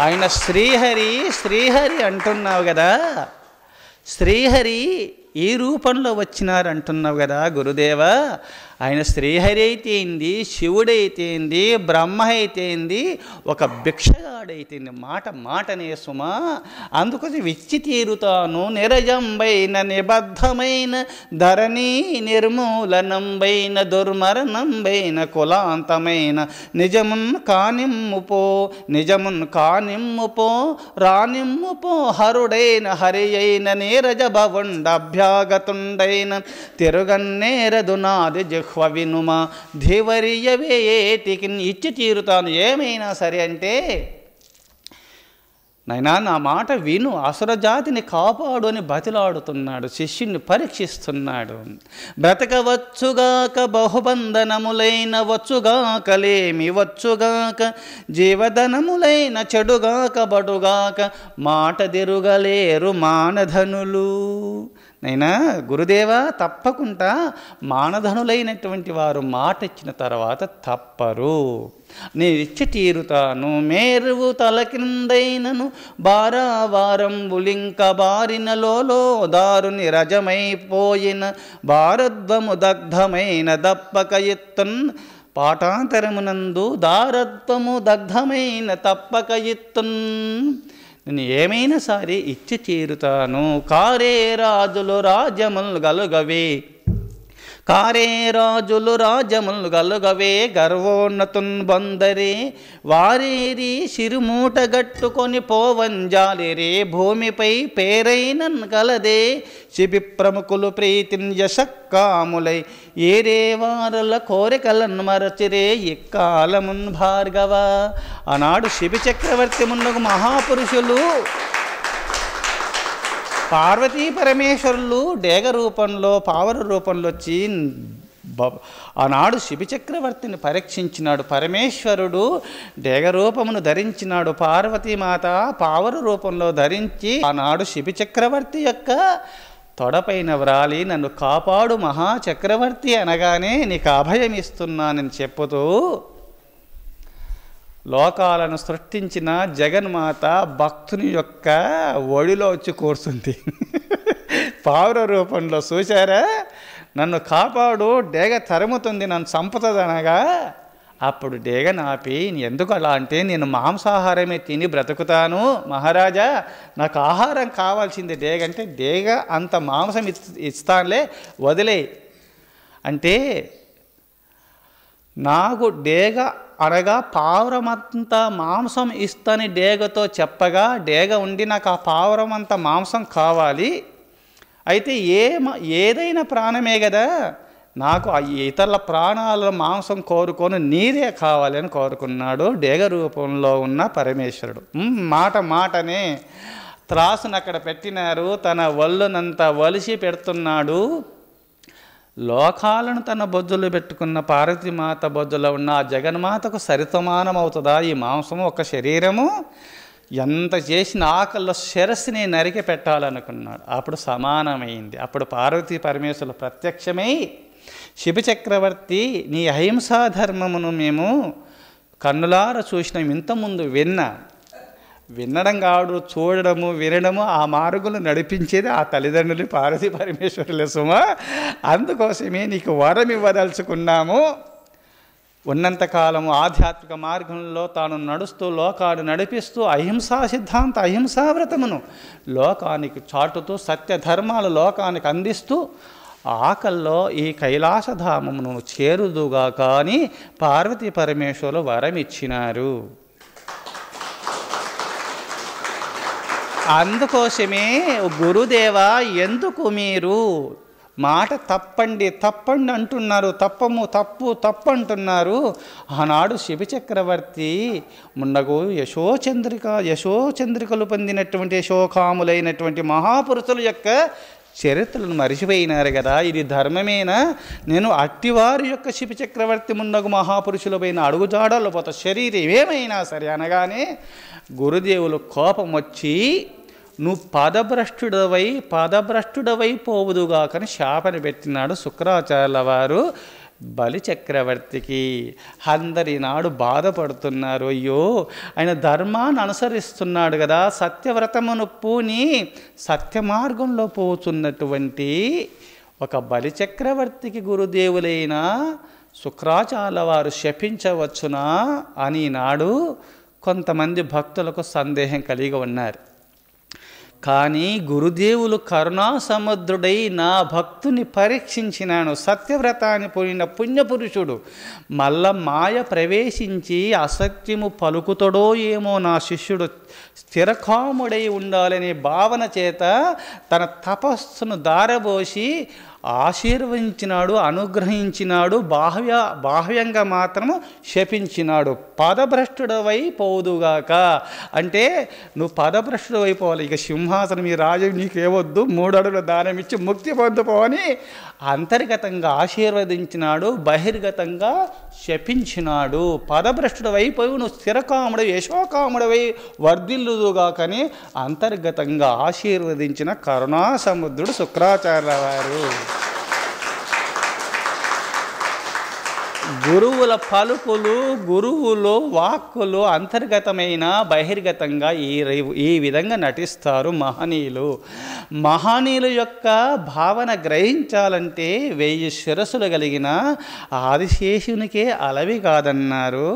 ఆయన శ్రీహరి అంటున్నావు కదా, శ్రీహరి ఈ రూపంలో వచ్చినారు అంటున్నావు కదా గురుదేవా. ఆయన శ్రీహరి అయితే ఏంది, శివుడైతేంది, బ్రహ్మ అయితేంది, ఒక భిక్షగాడైతేంది, మాటనే సుమా. అందుకోసం విచ్చి తీరుతాను. నిరజంబైన నిబద్ధమైన ధరణి నిర్మూలనంబైన దుర్మరణంబైన కులాంతమైన నిజమున్ కానిమ్ము పో రానిమ్ము పో హరుడైన హరి అయిన నీరజ భవుండభ్యాగతుండైన తిరుగన్నేరదు నాది జిహ్వ వినుమా ధీవరియవేటికి. ఇచ్చి తీరుతాను ఏమైనా సరే అంటే, నైనా నా మాట విను, అసురజాతిని కాపాడు అని బతిలాడుతున్నాడు, శిష్యుని పరీక్షిస్తున్నాడు. బ్రతకవచ్చుగాక బహుబంధనములైన వచ్చుగాకలేమి వచ్చుగాక జీవధనములైన చెడుగాక బడుగాక మాట తిరుగలేరు మానధనులు. నైనా గురుదేవా, తప్పకుండా మానధనులైనటువంటి వారు మాట ఇచ్చిన తర్వాత తప్పరు, నేను ఇచ్చి తీరుతాను. మేరువు తల కిందైనను బారావారంబులింక బారినలో దారుని రజమైపోయిన భారద్వము దగ్ధమైన దప్పక ఎత్తున్ పాఠాంతరమునందు దారత్వము దగ్ధమైన తప్పక ఎత్తున్. నేను ఏమైనా సరే ఇచ్చి తీరుతాను. కారే రాజులు రాజ్యములు గలుగవే, కారే రాజులు రాజ్యములు గలుగవే గర్వోన్నతున్ బందరే వారేరి సిరుమూట గట్టుకొని పోవంజాలిరే భూమిపై పేరైనన్ కలదే శిబి ప్రముఖులు ప్రీతిన్ యశక్కాములై ఏరే వారల కోరికలను మరచిరే ఇక్కాలమున్ భార్గవ. ఆనాడు శిబి చక్రవర్తి మున్నగు మహాపురుషులు పార్వతీ పరమేశ్వరులు డేగ రూపంలో పావర రూపంలో వచ్చి ఆనాడు శిబి చక్రవర్తిని పరీక్షించినాడు. పరమేశ్వరుడు డేగ రూపమును ధరించినాడు, పార్వతీమాత పావర రూపంలో ధరించి ఆనాడు శిబి చక్రవర్తి యొక్క తొడపైన వ్రాలి నన్ను కాపాడు మహాచక్రవర్తి అనగానే నీకు అభయం ఇస్తున్నానని చెప్పుతూ లోకాలను సృష్టించిన జగన్మాత భక్తుని యొక్క ఒడిలో వచ్చి కూర్చుంది పావుర రూపంలో. చూశారా, నన్ను కాపాడు, డేగ తరుముతుంది, నన్ను చంపుతుందనగా అప్పుడు డేగ నాపి, ఎందుకు అలా అంటే నేను మాంసాహారమే తిని బ్రతుకుతాను మహారాజా, నాకు ఆహారం కావాల్సింది డేగ అంటే, డేగ అంత మాంసం ఇస్తానులే వదిలే అంటే, నాకు డేగ అనగా పావురమంత మాంసం ఇస్తని డేగతో చెప్పగా, డేగ ఉండి నాకు ఆ పావురమంత మాంసం కావాలి, అయితే ఏదైనా ప్రాణమే కదా, నాకు ఇతరుల ప్రాణాల మాంసం కోరుకొని నీరే కావాలని కోరుకున్నాడు డేగ రూపంలో ఉన్న పరమేశ్వరుడు. మాటనే త్రాసును అక్కడ పెట్టినారు, తన ఒళ్ళునంత వలిసి పెడుతున్నాడు. లోకాలను తన బొజ్జులు పెట్టుకున్న పార్వతీమాత బొజ్జులో ఉన్న ఆ జగన్మాతకు సరిసమానం అవుతుందా ఈ మాంసము? ఒక శరీరము ఎంత చేసిన ఆకల్లో శిరస్సుని నరికి పెట్టాలనుకున్నాడు. అప్పుడు సమానమైంది. అప్పుడు పార్వతీ పరమేశ్వరులు ప్రత్యక్షమై, శిబిచక్రవర్తి నీ అహింసా ధర్మమును మేము కన్నులార చూసినాం, ఇంతకుముందు వినడం కాదు, చూడడము వినడము, ఆ మార్గులు నడిపించేది ఆ తల్లిదండ్రులు పార్వతీ పరమేశ్వరుల సుమ. అందుకోసమే నీకు వరం ఇవ్వదలుచుకున్నాము. ఉన్నంతకాలము ఆధ్యాత్మిక మార్గంలో తాను నడుస్తూ లోకాన్ని నడిపిస్తూ అహింసా సిద్ధాంత అహింసావ్రతమును లోకానికి చాటుతూ సత్యధర్మాలు లోకానికి అందిస్తూ ఆకల్లో ఈ కైలాసధామమును చేరుదుగా కానీ పార్వతీ పరమేశ్వరులు వరం ఇచ్చినారు. అందుకోసమే గురుదేవా, ఎందుకు మీరు మాట తప్పండి అంటున్నారు, తప్పు అంటున్నారు. ఆనాడు శివచక్రవర్తి మున్నగు యశోచంద్రికలు పొందినటువంటి యశోకాములైనటువంటి మహాపురుషుల యొక్క చరిత్రలను మరిచిపోయినారు కదా, ఇది ధర్మమేనా? నేను అట్టివారి యొక్క శివచక్రవర్తి మున్నగు మహాపురుషుల పైన అడుగుజాడల్లో పోతా, శరీరం ఏమైనా సరే అనగానే గురుదేవులు కోపం వచ్చి, నువ్వు పదభ్రష్టుడవై పోవుదుగా కానీ శాపని పెట్టినాడు శుక్రాచార్యుల వారు బలిచక్రవర్తికి. అందరి నాడు బాధపడుతున్నారు, అయ్యో ఆయన ధర్మాన్ని అనుసరిస్తున్నాడు కదా, సత్యవ్రతమును పూని సత్య మార్గంలో పోతున్నటువంటి ఒక బలిచక్రవర్తికి గురుదేవులైన శుక్రాచార్యుల వారు శపించవచ్చునా అని నాడు కొంతమంది భక్తులకు సందేహం కలిగి ఉన్నారు. కానీ గురుదేవులు కరుణా సముద్రుడై నా భక్తుని పరీక్షించినాను. సత్యవ్రతాన్ని పోయిన పుణ్యపురుషుడు మళ్ళా మాయ ప్రవేశించి అసత్యము పలుకుతాడో ఏమో, నా శిష్యుడు స్థిరకాముడై ఉండాలనే భావన చేత తన తపస్సును దారబోసి ఆశీర్వదించినాడు, అనుగ్రహించినాడు, బాహ్యంగా మాత్రము శపించినాడు. పదభ్రష్టుడవై పోదుగాక అంటే నువ్వు పదభ్రష్టుడు అయిపోవాలి, ఇక సింహాసనం ఈ రాజు నీకేవద్దు, 3 అడుగుల దానం ఇచ్చి ముక్తి పొందుకోని అంతర్గతంగా ఆశీర్వదించినాడు, బహిర్గతంగా శపించినాడు. పదభ్రష్టుడవైపోయి నువ్వు స్థిరకాముడై యశోకాముడవై వర్ధిల్లుదుగాకని అంతర్గతంగా ఆశీర్వదించిన కరుణాసముద్రుడు శుక్రాచార్యుల వారు. గురువుల పలుకులు, గురువులు వాక్కులు అంతర్గతమైన బహిర్గతంగా ఈ విధంగా నటిస్తారు మహనీయులు. మహనీయుల యొక్క భావన గ్రహించాలంటే 1000 శిరస్సులు కలిగిన ఆదిశేషునికే అలవి కాదన్నారు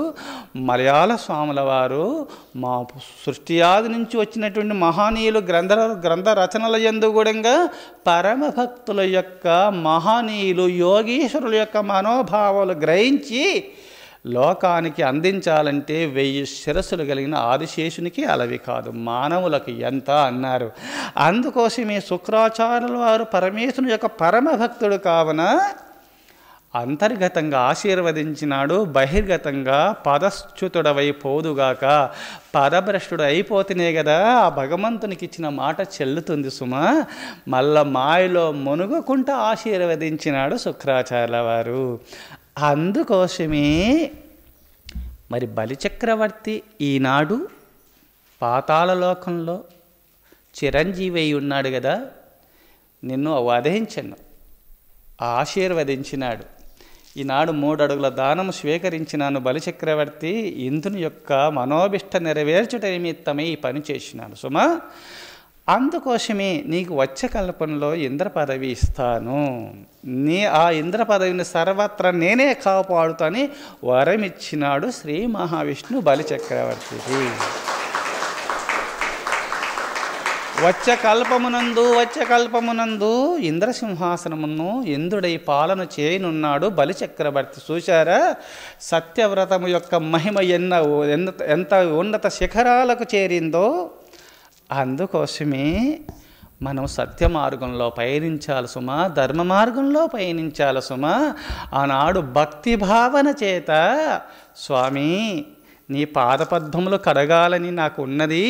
మలయాళ స్వాముల వారు. మా సృష్టి ఆది నుంచి వచ్చినటువంటి మహనీయులు గ్రంథ రచనల యందు కూడా పరమ భక్తుల యొక్క మహనీయులు యోగీశ్వరుల యొక్క మనోభావాలు గ్రహించి లోకానికి అందించాలంటే 1000 శిరస్సులు కలిగిన ఆదిశేషునికి అలవి కాదు, మానవులకు ఎంత అన్నారు. అందుకోసమే శుక్రాచార్యుల వారు పరమేశ్వరుని యొక్క పరమ భక్తుడు కావున అంతర్గతంగా ఆశీర్వదించినాడు, బహిర్గతంగా పదశ్చుతుడవై పోదుగాక. పదభ్రష్టుడు అయిపోతేనే కదా ఆ భగవంతునికి ఇచ్చిన మాట చెల్లుతుంది సుమా. మళ్ళా మాయలో మునుగుకుంటూ ఆశీర్వదించినాడు శుక్రాచార్యుల వారు. అందుకోసమే మరి బలిచక్రవర్తి ఈనాడు పాతాళలోకంలో చిరంజీవి అయి ఉన్నాడు కదా, నిన్ను వధించను ఆశీర్వదించినాడు. ఈనాడు 3 అడుగుల దానము స్వీకరించినాను బలిచక్రవర్తి, ఇంద్రుని యొక్క మనోభిష్ట నెరవేర్చుట నిమిత్తమై ఈ పని చేసినాను సుమా. అందుకోసమే నీకు వచ్చే కల్పనలో ఇంద్ర పదవి ఇస్తాను, ఆ ఇంద్ర పదవిని సర్వత్రా నేనే కాపాడుతాని వరం ఇచ్చినాడు శ్రీ మహావిష్ణు బలి చక్రవర్తికి. వచ్చే కల్పమునందు ఇంద్రసింహాసనమును ఇంద్రుడై పాలన చేయనున్నాడు బలి చక్రవర్తి. చూశారా సత్యవ్రతము యొక్క మహిమ ఎంత ఉన్నత శిఖరాలకు చేరిందో. అందుకోసమే మనం సత్య మార్గంలో పయనించాలి సుమా, ధర్మ మార్గంలో పయనించాలి సుమా. ఆనాడు భక్తి భావన చేత స్వామి నీ పాదపద్మములు కడగాలని నాకు ఉన్నది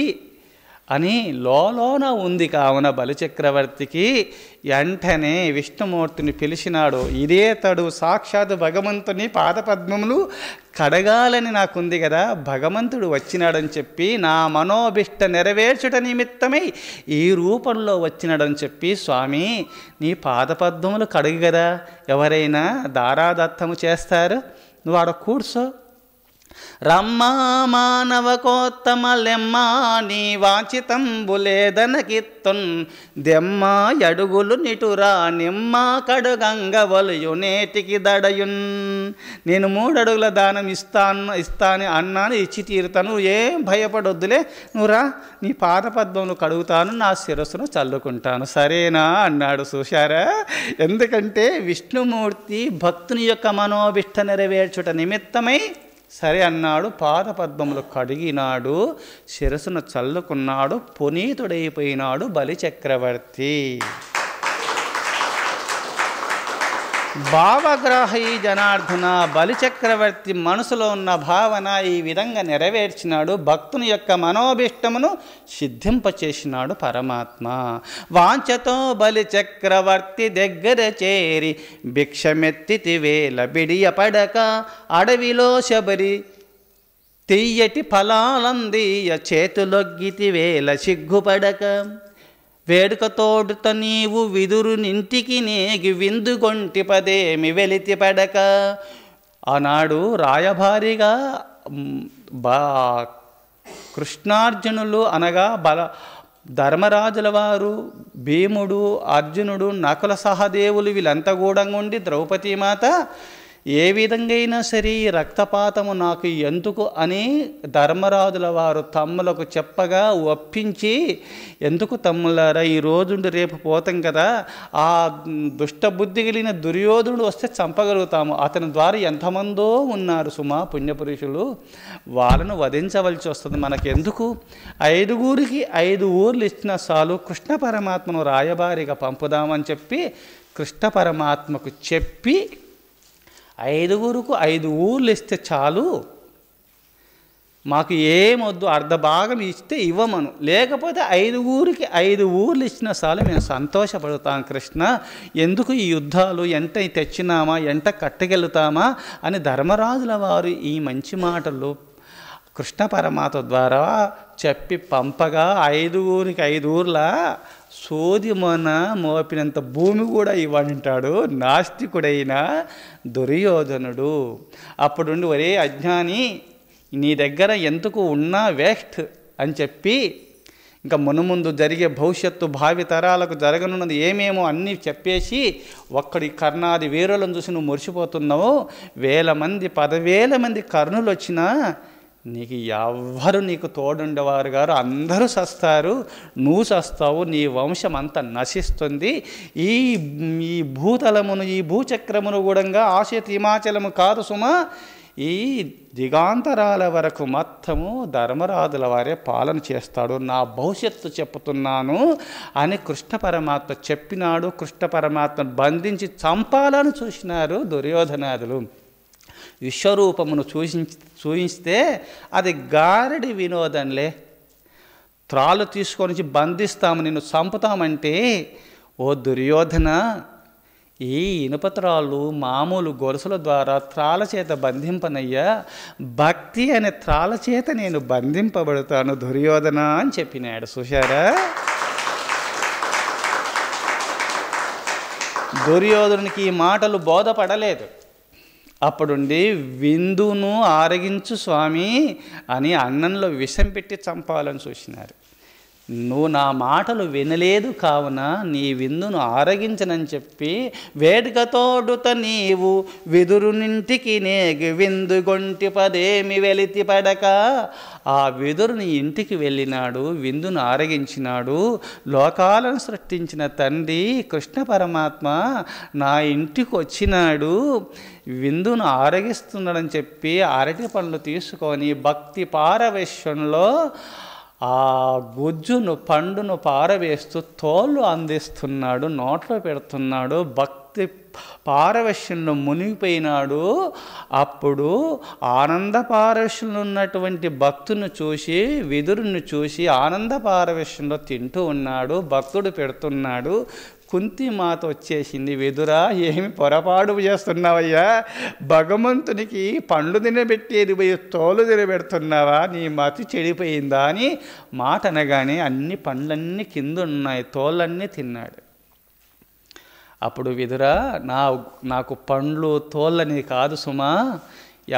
అని లోన ఉంది. కావున బలిచక్రవర్తికి వెంటనే విష్ణుమూర్తిని పిలిచినాడు. ఇదే తడు సాక్షాత్ భగవంతుని పాదపద్మములు కడగాలని నాకుంది కదా, భగవంతుడు వచ్చినాడని చెప్పి నా మనోభిష్ట నెరవేర్చుట నిమిత్తమై ఈ రూపంలో వచ్చినాడని చెప్పి స్వామి నీ పాదపద్మములు కడుగు కదా, ఎవరైనా దారాదత్తము చేస్తారు, నువ్వు ఆడ కూర్చో. రమ్మా మానవకోత్తమలెమ్మా నీ వాంఛితంబులేదనకిత్తున్ దెమ్మా అడుగులు నిటురా నిమ్మా కడుగంగవలయు నేటికి దడయున్. నేను 3 అడుగుల దానం ఇస్తాను అన్నాను, ఇచ్చి తీరుతాను, ఏం భయపడొద్దులే, నువ్వురా నీ పాదపద్మములు కడుగుతాను, నా శిరస్సును చల్లుకుంటాను, సరేనా అన్నాడు. చూశారా, ఎందుకంటే విష్ణుమూర్తి భక్తుని యొక్క మనోభిష్ట నెరవేర్చుట నిమిత్తమై సరే అన్నాడు. పాదపద్మములు కడిగినాడు, శిరస్సును చల్లుకున్నాడు, పునీతుడైపోయినాడు బలి చక్రవర్తి. భావగ్రాహి జనార్దన బలిచక్రవర్తి మనసులో ఉన్న భావన ఈ విధంగా నెరవేర్చినాడు. భక్తుని యొక్క మనోభిష్టమును సిద్ధింపచేసినాడు పరమాత్మ. వాంఛతో బలిచక్రవర్తి దగ్గర చేరి భిక్షమెత్తితి వేల బిడియపడక అడవిలో శబరి తీయటి ఫలాలందీయ చేతులొగ్గితి వేల సిగ్గుపడక వేడుకతోడుత నీవు విదురు నింటికి నేగి విందుగొంటి పదేమి వెలితి పడక. ఆనాడు రాయభారిగా కృష్ణార్జునులు అనగా ధర్మరాజుల వారు, భీముడు, అర్జునుడు, నకుల సహదేవులు వీళ్ళంతా కూడా ఉండి ద్రౌపదీమాత ఏ విధంగా అయినా సరే రక్తపాతము నాకు ఎందుకు అని ధర్మరాజుల వారు తమ్ములకు చెప్పగా ఒప్పించి, ఎందుకు తమ్ములారా ఈ రోజుండి రేపు పోతాం కదా, ఆ దుష్టబుద్ధి కలిగిన దుర్యోధనుడు వస్తే చంపగలుగుతాము, అతని ద్వారా ఎంతమందో ఉన్నారు సుమా పుణ్యపురుషులు, వాళ్ళను వధించవలసి వస్తుంది, మనకెందుకు 5గురికి 5 ఊర్లు ఇచ్చిన చాలు, కృష్ణ పరమాత్మను రాయబారిగా పంపుదామని చెప్పి కృష్ణ పరమాత్మకు చెప్పి 5గురికి 5 ఊర్లు ఇస్తే చాలు, మాకు ఏమొద్దు, అర్ధ భాగం ఇస్తే ఇవ్వమను, లేకపోతే 5గురికి 5 ఊర్లు ఇచ్చినా చాలు మేము సంతోషపడతాం కృష్ణ, ఎందుకు ఈ యుద్ధాలు, ఎంట తెచ్చినామా, ఎంట కట్టగలుగుతామా అని ధర్మరాజుల వారు ఈ మంచి మాటలు కృష్ణ పరమాత్మ ద్వారా చెప్పి పంపగా 5గురికి 5 ఊర్ల సోది మోపినంత భూమి కూడా ఇవ్వంటాడు నాస్తికుడైన దుర్యోధనుడు. అప్పుడుండి ఒరే అజ్ఞాని నీ దగ్గర ఎందుకు ఉన్నా వేస్ట్ అని చెప్పి ఇంకా మునుముందు జరిగే భవిష్యత్తు భావి తరాలకు జరగనున్నది ఏమేమో అన్నీ చెప్పేసి ఒక్కడి కర్ణాది వీరులను చూసి నువ్వు మురిసిపోతున్నావు, 1000 మంది 10,000 మంది కర్ణులు వచ్చినా నీకు ఎవ్వరు నీకు తోడుండేవారు గారు, అందరూ చస్తారు, నువ్వు చస్తావు, నీ వంశం అంతా నశిస్తుంది, ఈ భూతలమును ఈ భూచక్రమును కూడా ఆశిత హిమాచలము కాదు సుమా, ఈ దిగాంతరాల వరకు మొత్తము ధర్మరాజుల వారే పాలన చేస్తాడు, నా భవిష్యత్తు చెప్పుతున్నాను అని కృష్ణ పరమాత్మ చెప్పినాడు. కృష్ణ పరమాత్మను బంధించి చంపాలని చూసినారు దుర్యోధనాదులు. విశ్వరూపమును చూయిస్తే అది గారడి వినోదంలే, త్రాళ్ళు తీసుకొని బంధిస్తాము, నిన్ను చంపుతామంటే ఓ దుర్యోధన ఈ ఇనుపత్రాళ్ళు మామూలు గొలుసుల ద్వారా త్రాళ్ళ చేత బంధింపనయ్యా, భక్తి అనే త్రాళ్ళ చేత నేను బంధింపబడతాను దుర్యోధన అని చెప్పినాడు. చూశారా, దుర్యోధనునికి ఈ మాటలు బోధపడలేదు. అప్పుడుండి విందును ఆరగించు స్వామి అని అన్నంలో విషం పెట్టి చంపాలని చూసినారు. నువ్వు నా మాటలు వినలేదు కావున నీ విందును ఆరగించనని చెప్పి వేడుకతోడుత నీవు విదురునింటికి నేగి విందుగొంటి పదేమి వెలితి పడక ఆ విదురుని ఇంటికి వెళ్ళినాడు, విందును ఆరగించినాడు. లోకాలను సృష్టించిన తండ్రి కృష్ణ పరమాత్మ నా ఇంటికి వచ్చినాడు, విందును ఆరగిస్తున్నాడని చెప్పి అరటి పండ్లు తీసుకొని భక్తి పారవేశ్యంలో ఆ గుజ్జును పండును పారవేస్తూ తోళ్ళు అందిస్తున్నాడు, నోట్లో పెడుతున్నాడు. భక్తి పారవశ్యంలో మునిగిపోయినాడు. అప్పుడు ఆనంద పారవశ్యంలో ఉన్నటువంటి భక్తుని చూసి, విదురుని చూసి ఆనంద పారవశ్యంలో తింటూ ఉన్నాడు. భక్తుడు పెడుతున్నాడు. కుంతి మాత వచ్చేసింది, విదురా ఏమి పొరపాటు చేస్తున్నావయ్యా, భగవంతునికి పండ్లు తినబెట్టేది పోయి తోలు తినబెడుతున్నావా, నీ మతి చెడిపోయిందా అని మాట అనగానే అన్ని పండ్లన్నీ కింద ఉన్నాయి, తోళ్ళన్నీ తిన్నాడు. అప్పుడు విదురా నాకు పండ్లు తోళ్ళని కాదు సుమా,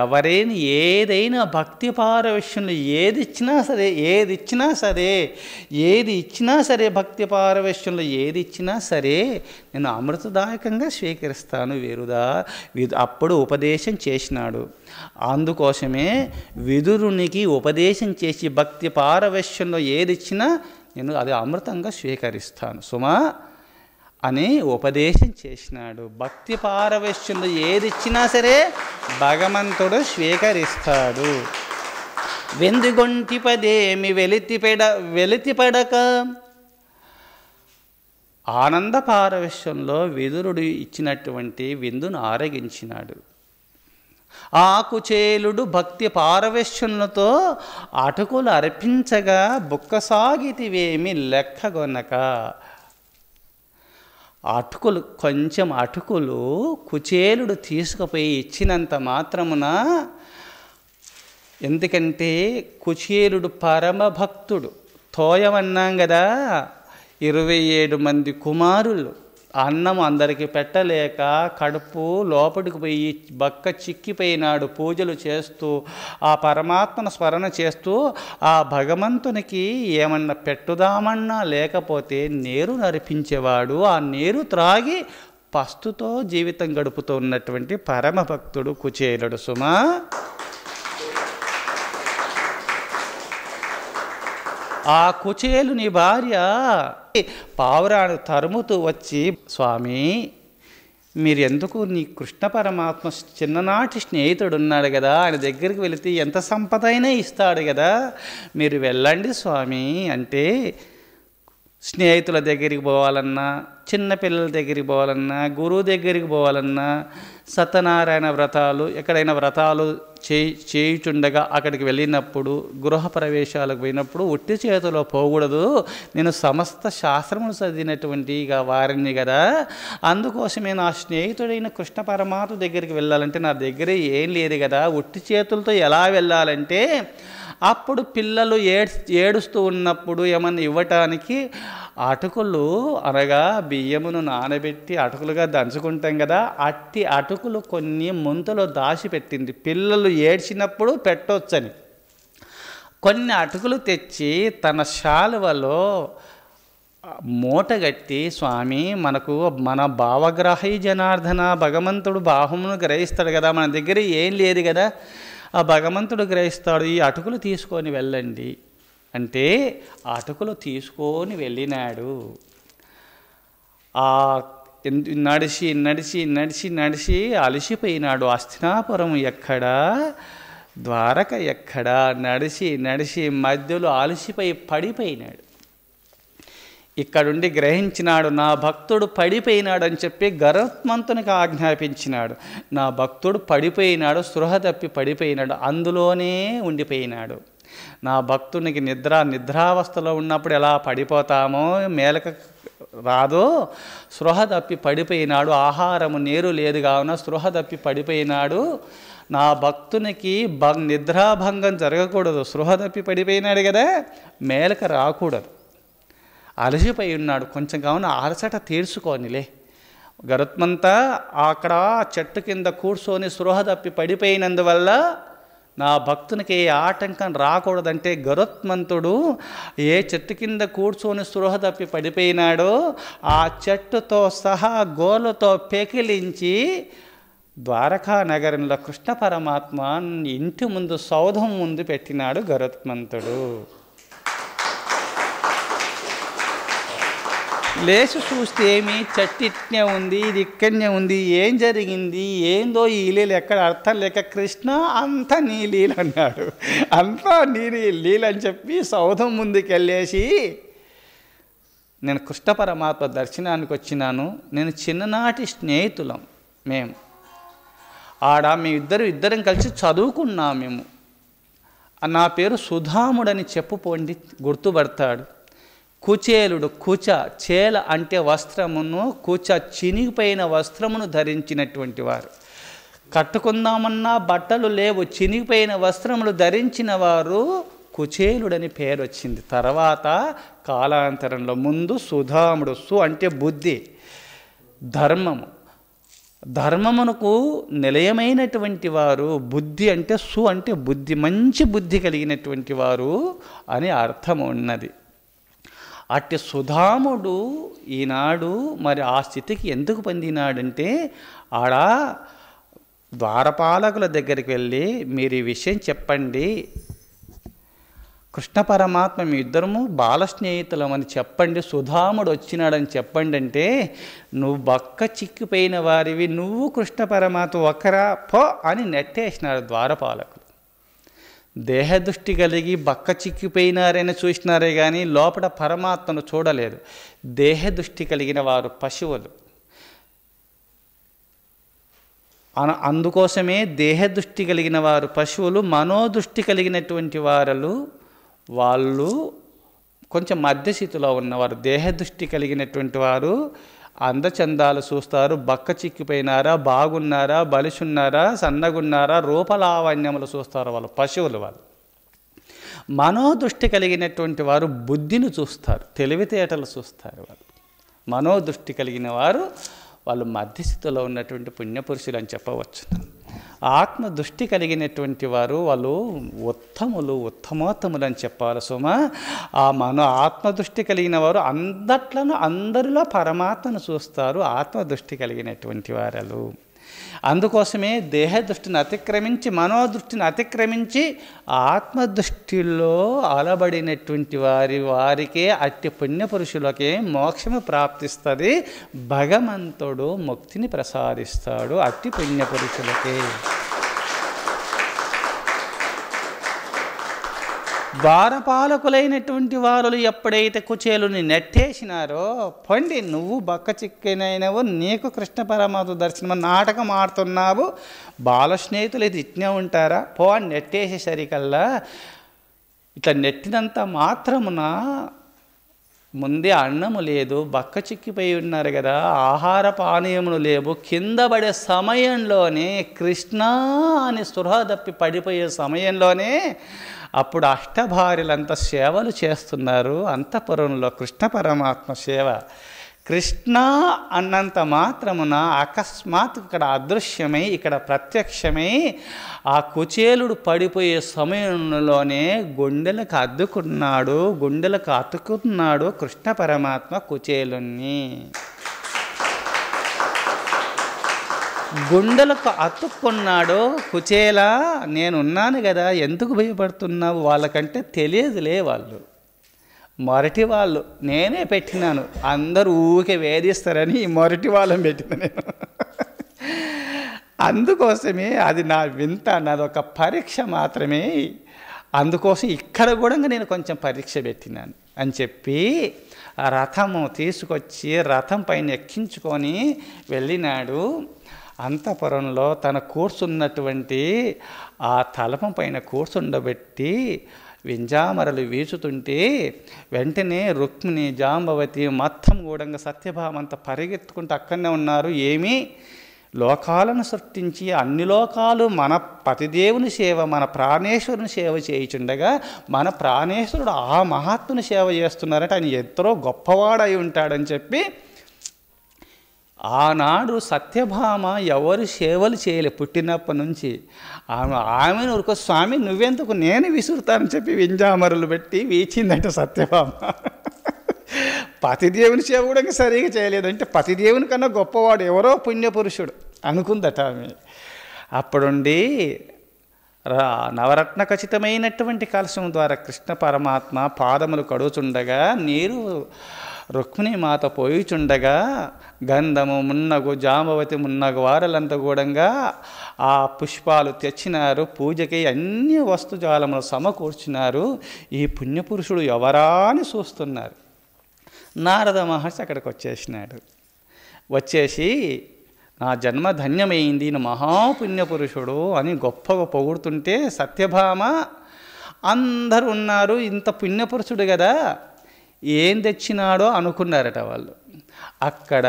ఎవరైనా ఏదైనా భక్తి పారవశ్యంలో ఏది ఇచ్చినా సరే భక్తి పారవశ్యంలో ఏది ఇచ్చినా సరే నేను అమృతదాయకంగా స్వీకరిస్తాను విరుదా. అప్పుడు ఉపదేశం చేసినాడు. అందుకోసమే విదురునికి ఉపదేశం చేసి భక్తి పారవశ్యంలో ఏది ఇచ్చినా నేను అది అమృతంగా స్వీకరిస్తాను సుమా అని ఉపదేశం చేసినాడు. భక్తి పారవశ్యంలో ఏది ఇచ్చినా సరే భగవంతుడు స్వీకరిస్తాడు. వెందుగొంటి పదేమి వెలితిపడక ఆనంద పారవశ్యంలో విదురుడు ఇచ్చినటువంటి విందును ఆరగించినాడు. ఆకుచేలుడు భక్తి పారవశ్యంలతో అటుకులు అర్పించగా బుక్కసాగితివేమి లెక్కగొనక. కొంచెం అటుకులు కుచేలుడు తీసుకుపోయి ఇచ్చినంత మాత్రమున, ఎందుకంటే కుచేలుడు పరమభక్తుడు, తోయమన్నాం కదా, 27 మంది కుమారులు, అన్నం అందరికీ పెట్టలేక కడుపు లోపలికి పోయి బక్క చిక్కిపోయినాడు. పూజలు చేస్తూ ఆ పరమాత్మను స్మరణ చేస్తూ ఆ భగవంతునికి ఏమన్నా పెట్టుదామన్నా లేకపోతే నీరు నరిపించేవాడు. ఆ నీరు త్రాగి పస్తుతో జీవితం గడుపుతూ ఉన్నటువంటి పరమభక్తుడు కుచేలుడు సుమా. ఆ కుచేలుని భార్య పావురాను తరుముతూ వచ్చి, స్వామి మీరు ఎందుకు, నీ కృష్ణ పరమాత్మ చిన్ననాటి స్నేహితుడు ఉన్నాడు కదా, ఆయన దగ్గరికి వెళితే ఎంత సంపద అయినా ఇస్తాడు కదా, మీరు వెళ్ళండి స్వామి అంటే, స్నేహితుల దగ్గరికి పోవాలన్నా, చిన్నపిల్లల దగ్గరికి పోవాలన్నా, గురువు దగ్గరికి పోవాలన్నా, సత్యనారాయణ వ్రతాలు ఎక్కడైనా వ్రతాలు చేయుచుండగా అక్కడికి వెళ్ళినప్పుడు, గృహ ప్రవేశాలకు పోయినప్పుడు ఉట్టి చేతిలో పోకూడదు, నేను సమస్త శాస్త్రములు చదివినటువంటి వారిని కదా, అందుకోసమే నా స్నేహితుడైన కృష్ణ పరమాత్మ దగ్గరికి వెళ్ళాలంటే నా దగ్గర ఏం లేదు కదా, ఉట్టి చేతులతో ఎలా వెళ్ళాలంటే, అప్పుడు పిల్లలు ఏడుస్తూ ఉన్నప్పుడు ఏమన్నా ఇవ్వటానికి అటుకులు అనగా బియ్యమును నానబెట్టి అటుకులుగా దంచుకుంటాం కదా, అట్టి అటుకులు కొన్ని ముంతలో దాచిపెట్టింది, పిల్లలు ఏడ్చినప్పుడు పెట్టొచ్చని. కొన్ని అటుకులు తెచ్చి తన శాలువలో మూటగట్టి, స్వామి మనకు మన భావగ్రాహి జనార్దన, భగవంతుడు భావమును గ్రహిస్తాడు కదా, మన దగ్గర ఏం లేదు కదా, ఆ భగవంతుడు గ్రహిస్తాడు, ఈ అటుకులు తీసుకొని వెళ్ళండి అంటే అటుకులు తీసుకొని వెళ్ళినాడు. నడిచి నడిచి నడిచి నడిచి అలసిపోయినాడు. హస్తినాపురం ఎక్కడా, ద్వారక ఎక్కడా, నడిచి నడిచి మధ్యలో అలసిపోయి పడిపోయినాడు. ఇక్కడుండి గ్రహించినాడు, నా భక్తుడు పడిపోయినాడు అని చెప్పి గరుత్మంతునికి ఆజ్ఞాపించినాడు. నా భక్తుడు పడిపోయినాడు, స్పృహ తప్పి పడిపోయినాడు, అందులోనే ఉండిపోయినాడు. నా భక్తునికి నిద్రావస్థలో ఉన్నప్పుడు ఎలా పడిపోతామో, మేలక రాదో, స్పృహ తప్పి పడిపోయినాడు. ఆహారము నీరు లేదు కావున స్పృహ తప్పి పడిపోయినాడు. నా భక్తునికి నిద్రాభంగం జరగకూడదు, స్పృహ తప్పి పడిపోయినాడు కదా, మేలక రాకూడదు, అలసిపోయి ఉన్నాడు, కొంచెం కావున అలసట తీర్చుకోనిలే. గరుత్మంతా అక్కడ చెట్టు కింద కూర్చొని స్పృహ తప్పి పడిపోయినందువల్ల నా భక్తునికి ఏ ఆటంకం రాకూడదంటే గరుత్మంతుడు ఏ చెట్టు కింద కూర్చొని స్పృహ తప్పి పడిపోయినాడో ఆ చెట్టుతో సహా గోలతో పెకిలించి ద్వారకా నగరంలో కృష్ణ పరమాత్మ ఇంటి ముందు సౌధం ముందు పెట్టినాడు గరుత్మంతుడు. లేచి చూస్తే ఏమి చెట్టు ఇట్నే ఉంది, ఇది ఇక్కడనే ఉంది, ఏం జరిగింది, ఏందో ఈ లీల ఎక్కడ అర్థం లేక కృష్ణ అంతా నీ లీల అన్నాడు. అంతా నీ లీల అని చెప్పి సౌధం ముందుకు వెళ్ళేసి, నేను కృష్ణ పరమాత్మ దర్శనానికి వచ్చినాను, నేను చిన్ననాటి స్నేహితులం, మేము ఇద్దరం కలిసి చదువుకున్నాం, మేము నా పేరు సుధాముడని చెప్పుకోండి గుర్తుపడతాడు. కుచేలుడు, కుచ చేల అంటే వస్త్రమును, కుచ చినిగిపోయిన వస్త్రమును ధరించినటువంటి వారు. కట్టుకుందామన్నా బట్టలు లేవు, చినిగిపోయిన వస్త్రములు ధరించిన వారు కుచేలుడని పేరు వచ్చింది. తర్వాత కాలాంతరంలో ముందు సుధాముడు, సు అంటే బుద్ధి, ధర్మము, ధర్మమునకు నిలయమైనటువంటి వారు, బుద్ధి అంటే సు అంటే బుద్ధి, మంచి బుద్ధి కలిగినటువంటి వారు అని అర్థం ఉన్నది. అట్టి సుధాముడు ఈనాడు మరి ఆ స్థితికి ఎందుకు పొందినాడంటే, ఆడ ద్వారపాలకుల దగ్గరికి వెళ్ళి మీరు ఈ విషయం చెప్పండి, కృష్ణ పరమాత్మ మీ ఇద్దరము బాల స్నేహితులమని చెప్పండి, సుధాముడు వచ్చినాడని చెప్పండి అంటే, నువ్వు బక్క చిక్కిపోయిన వారివి, నువ్వు కృష్ణ పరమాత్మ ఒకరా పో అని నెట్టేసినాడు ద్వారపాలకులు. దేహదృష్టి కలిగి బక్క చిక్కిపోయినారని చూసినారే కానీ లోపల పరమాత్మను చూడలేదు. దేహదృష్టి కలిగిన వారు పశువులు. అందుకోసమే దేహదృష్టి కలిగిన వారు పశువులు, మనోదృష్టి కలిగినటువంటి వాళ్ళు కొంచెం మధ్యస్థితిలో ఉన్నవారు. దేహదృష్టి కలిగినటువంటి వారు అందచందాలు చూస్తారు, బక్క చిక్కిపోయినారా, బాగున్నారా, బలిసున్నారా, సన్నగున్నారా, రూపలావణ్యములు చూస్తారు, వాళ్ళు పశువులు. వాళ్ళు మనోదృష్టి కలిగినటువంటి వారు బుద్ధిని చూస్తారు, తెలివితేటలు చూస్తారు. వాళ్ళు మనోదృష్టి కలిగిన వారు వాళ్ళు మధ్యస్థితిలో ఉన్నటువంటి పుణ్యపురుషులు అని చెప్పవచ్చు. ఆత్మదృష్టి కలిగినటువంటి వారు వాళ్ళు ఉత్తమోత్తములు అని చెప్పాలి సుమ. ఆ ఆత్మదృష్టి కలిగిన వారు అందరిలో పరమాత్మను చూస్తారు, ఆత్మదృష్టి కలిగినటువంటి వారు. అందుకోసమే దేహదృష్టిని అతిక్రమించి, మనోదృష్టిని అతిక్రమించి ఆత్మదృష్టిలో అలబడినటువంటి వారికే అట్టి పుణ్యపురుషులకే మోక్షము ప్రాప్తిస్తుంది, భగవంతుడు ముక్తిని ప్రసాదిస్తాడు అట్టి పుణ్యపురుషులకే. ద్వారపాలకులైనటువంటి వారు ఎప్పుడైతే కుచేలుని నెట్టేసినారో, పండి నువ్వు బక్క చిక్కినైనవు, నీకు కృష్ణ పరమాత్మ దర్శనం, నాటకం ఆడుతున్నావు, బాల స్నేహితులు ఇది ఇట్నే ఉంటారా, పో అని నెట్టేసేసరికల్లా ఇట్లా నెట్టినంత మాత్రమున ముందే అన్నము లేదు, బక్క చిక్కిపోయి ఉన్నారు కదా, ఆహార పానీయములు లేవు, కింద పడే సమయంలోనే కృష్ణ అని స్పృహ తప్పి పడిపోయే సమయంలోనే అప్పుడు అష్టభార్యలంతా సేవలు చేస్తున్నారు అంతఃపురంలో. కృష్ణ పరమాత్మ సేవ కృష్ణ అన్నంత మాత్రమున అకస్మాత్ ఇక్కడ అదృశ్యమై ఇక్కడ ప్రత్యక్షమై ఆ కుచేలుడు పడిపోయే సమయంలోనే గుండెలకు అతుకున్నాడు కృష్ణ పరమాత్మ కుచేలుణ్ణి. గుండెలకు అతుక్కున్నాడు. కుచేల నేనున్నాను కదా, ఎందుకు భయపడుతున్నావు? వాళ్ళకంటే తెలియదులే, వాళ్ళు మొరటి వాళ్ళు, నేనే పెట్టినాను, అందరూ ఊరికే వేధిస్తారని మొరటి వాళ్ళని పెట్టిన నేను. అందుకోసమే అది నా వింత, నాదొక పరీక్ష మాత్రమే, అందుకోసం ఇక్కడ కూడా నేను కొంచెం పరీక్ష పెట్టినాను అని చెప్పి ఆ రథము తీసుకొచ్చి రథం పైన ఎక్కించుకొని వెళ్ళినాడు. అంతఃపురంలో తన కూర్చున్నటువంటి ఆ తలపం పైన కూర్చుండబెట్టి వింజామరలు వీచుతుంటే వెంటనే రుక్మిణి, జాంబవతి మొత్తం కూడా సత్యభామంతా పరిగెత్తుకుంటూ అక్కడనే ఉన్నారు. ఏమీ లోకాలను సృష్టించి అన్ని లోకాలు మన పతిదేవుని సేవ, మన ప్రాణేశ్వరుని సేవ చేయుచుండగా మన ప్రాణేశ్వరుడు ఆ మహాత్ముని సేవ చేస్తున్నారంటే ఆయన ఎంతో గొప్పవాడై ఉంటాడని చెప్పి ఆనాడు సత్యభామ ఎవరు సేవలు చేయలే పుట్టినప్పటి నుంచి. ఆమెను ఊరుకో స్వామి నువ్వెందుకు నేను విసురుతానని చెప్పి వింజామరులు పెట్టి వీచిందంట సత్యభామ. పతిదేవుని సేవ కూడా సరిగా చేయలేదు. అంటే పతిదేవుని కన్నా గొప్పవాడు ఎవరో పుణ్యపురుషుడు అనుకుందట ఆమె. అప్పుడుండి నవరత్న ఖచ్చితమైనటువంటి కలశం ద్వారా కృష్ణ పరమాత్మ పాదములు కడుగుచుండగా, నీరు రుక్మిణీ మాత పోయిచుండగా, గంధము మున్నగు జాంబవతి మున్నగు వారలంతా కూడంగా ఆ పుష్పాలు తెచ్చినారు. పూజకి అన్ని వస్తుజాలములు సమకూర్చున్నారు. ఈ పుణ్యపురుషుడు ఎవరా అని చూస్తున్నారు. నారద మహర్షి అక్కడికి వచ్చేసినాడు. వచ్చేసి నా జన్మ ధన్యమైంది, ఈయన మహాపుణ్యపురుషుడు అని గొప్పగా పొగుడుతుంటే సత్యభామ అందరు ఉన్నారు, ఇంత పుణ్యపురుషుడు కదా ఏం తెచ్చినాడో అనుకున్నారట వాళ్ళు. అక్కడ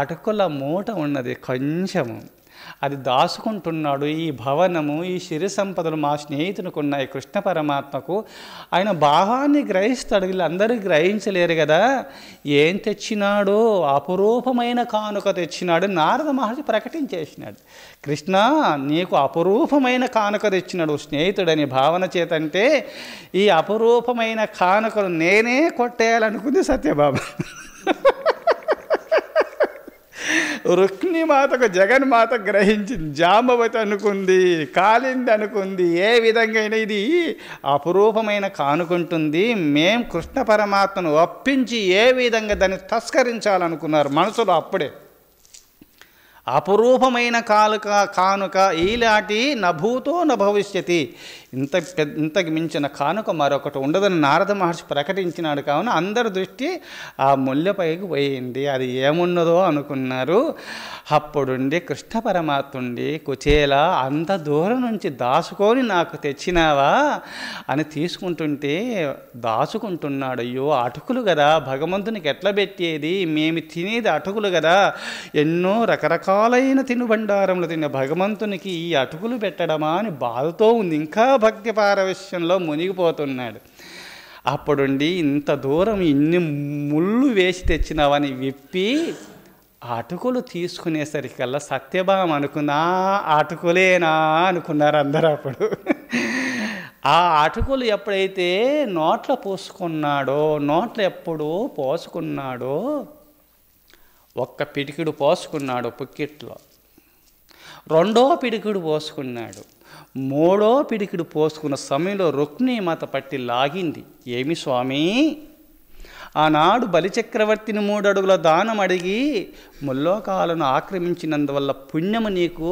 అటుకుల మూట ఉన్నది కొంచెము, అది దాచుకుంటున్నాడు. ఈ భవనము ఈ సిరి సంపదలు మా స్నేహితునికి ఉన్నాయి, కృష్ణ పరమాత్మకు ఆయన భావాన్ని గ్రహిస్తాడు, వీళ్ళందరూ గ్రహించలేరు కదా. ఏం తెచ్చినాడో అపురూపమైన కానుక తెచ్చినాడు. నారద మహర్షి ప్రకటించేసినాడు, కృష్ణ నీకు అపురూపమైన కానుక తెచ్చినాడు స్నేహితుడని భావన చేతంటే ఈ అపురూపమైన కానుకలు నేనే కొట్టేయాలనుకుంది సత్యభామ. రుక్మిణీమాతకు జగన్మాత గ్రహించింది, జాంబవతి అనుకుంది, కాలింది అనుకుంది, ఏ విధంగా ఇది అపురూపమైన కానుకుంటుంది. మేం కృష్ణ పరమాత్మను ఒప్పించి ఏ విధంగా దాన్ని తస్కరించాలనుకున్నారు మనసులో. అప్పుడే అపురూపమైన కానుక ఈలాంటి నభూతో నభవిష్యతి, ఇంతకు మించిన కానుక మరొకటి ఉండదని నారద మహర్షి ప్రకటించినాడు. కావున అందరి దృష్టి ఆ ముళ్ళపైకి పోయింది. అది ఏమున్నదో అనుకున్నారు. అప్పుడుండి కృష్ణ పరమాత్ముండి కుచేల అంత దూరం నుంచి దాచుకొని నాకు తెచ్చినావా అని తీసుకుంటుంటే దాచుకుంటున్నాడు. అయ్యో అటుకులు కదా భగవంతునికి ఎట్లా పెట్టేది, మేము తినేది అటుకులు కదా, ఎన్నో రకరకాలైన తినుబండారములు తిన్న భగవంతునికి ఈ అటుకులు పెట్టడమా అని బాధతో ఉంది. ఇంకా భక్తి పారవశ్యంలో మునిగిపోతున్నాడు. అప్పుడుండి ఇంత దూరం ఇన్ని ముళ్ళు వేసి తెచ్చినావని విప్పి అటుకులు తీసుకునేసరికల్లా సత్యభామ అనుకుందా అటుకులేనా అనుకున్నారు అందరూ. అప్పుడు ఆ అటుకులు ఎప్పుడైతే నోట్లో పోసుకున్నాడో, నోట్లో ఎప్పుడు పోసుకున్నాడో ఒక్క పిడికిడు పోసుకున్నాడు పుక్కిట్లో, రెండో పిడికిడు పోసుకున్నాడు, మూడో పిడికిడు పోసుకున్న సమయంలో రుక్మిణీమాత పట్టి లాగింది. ఏమి స్వామి, ఆనాడు బలిచక్రవర్తిని 3 అడుగుల దానం అడిగి ముల్లోకాలను ఆక్రమించినందువల్ల పుణ్యము నీకు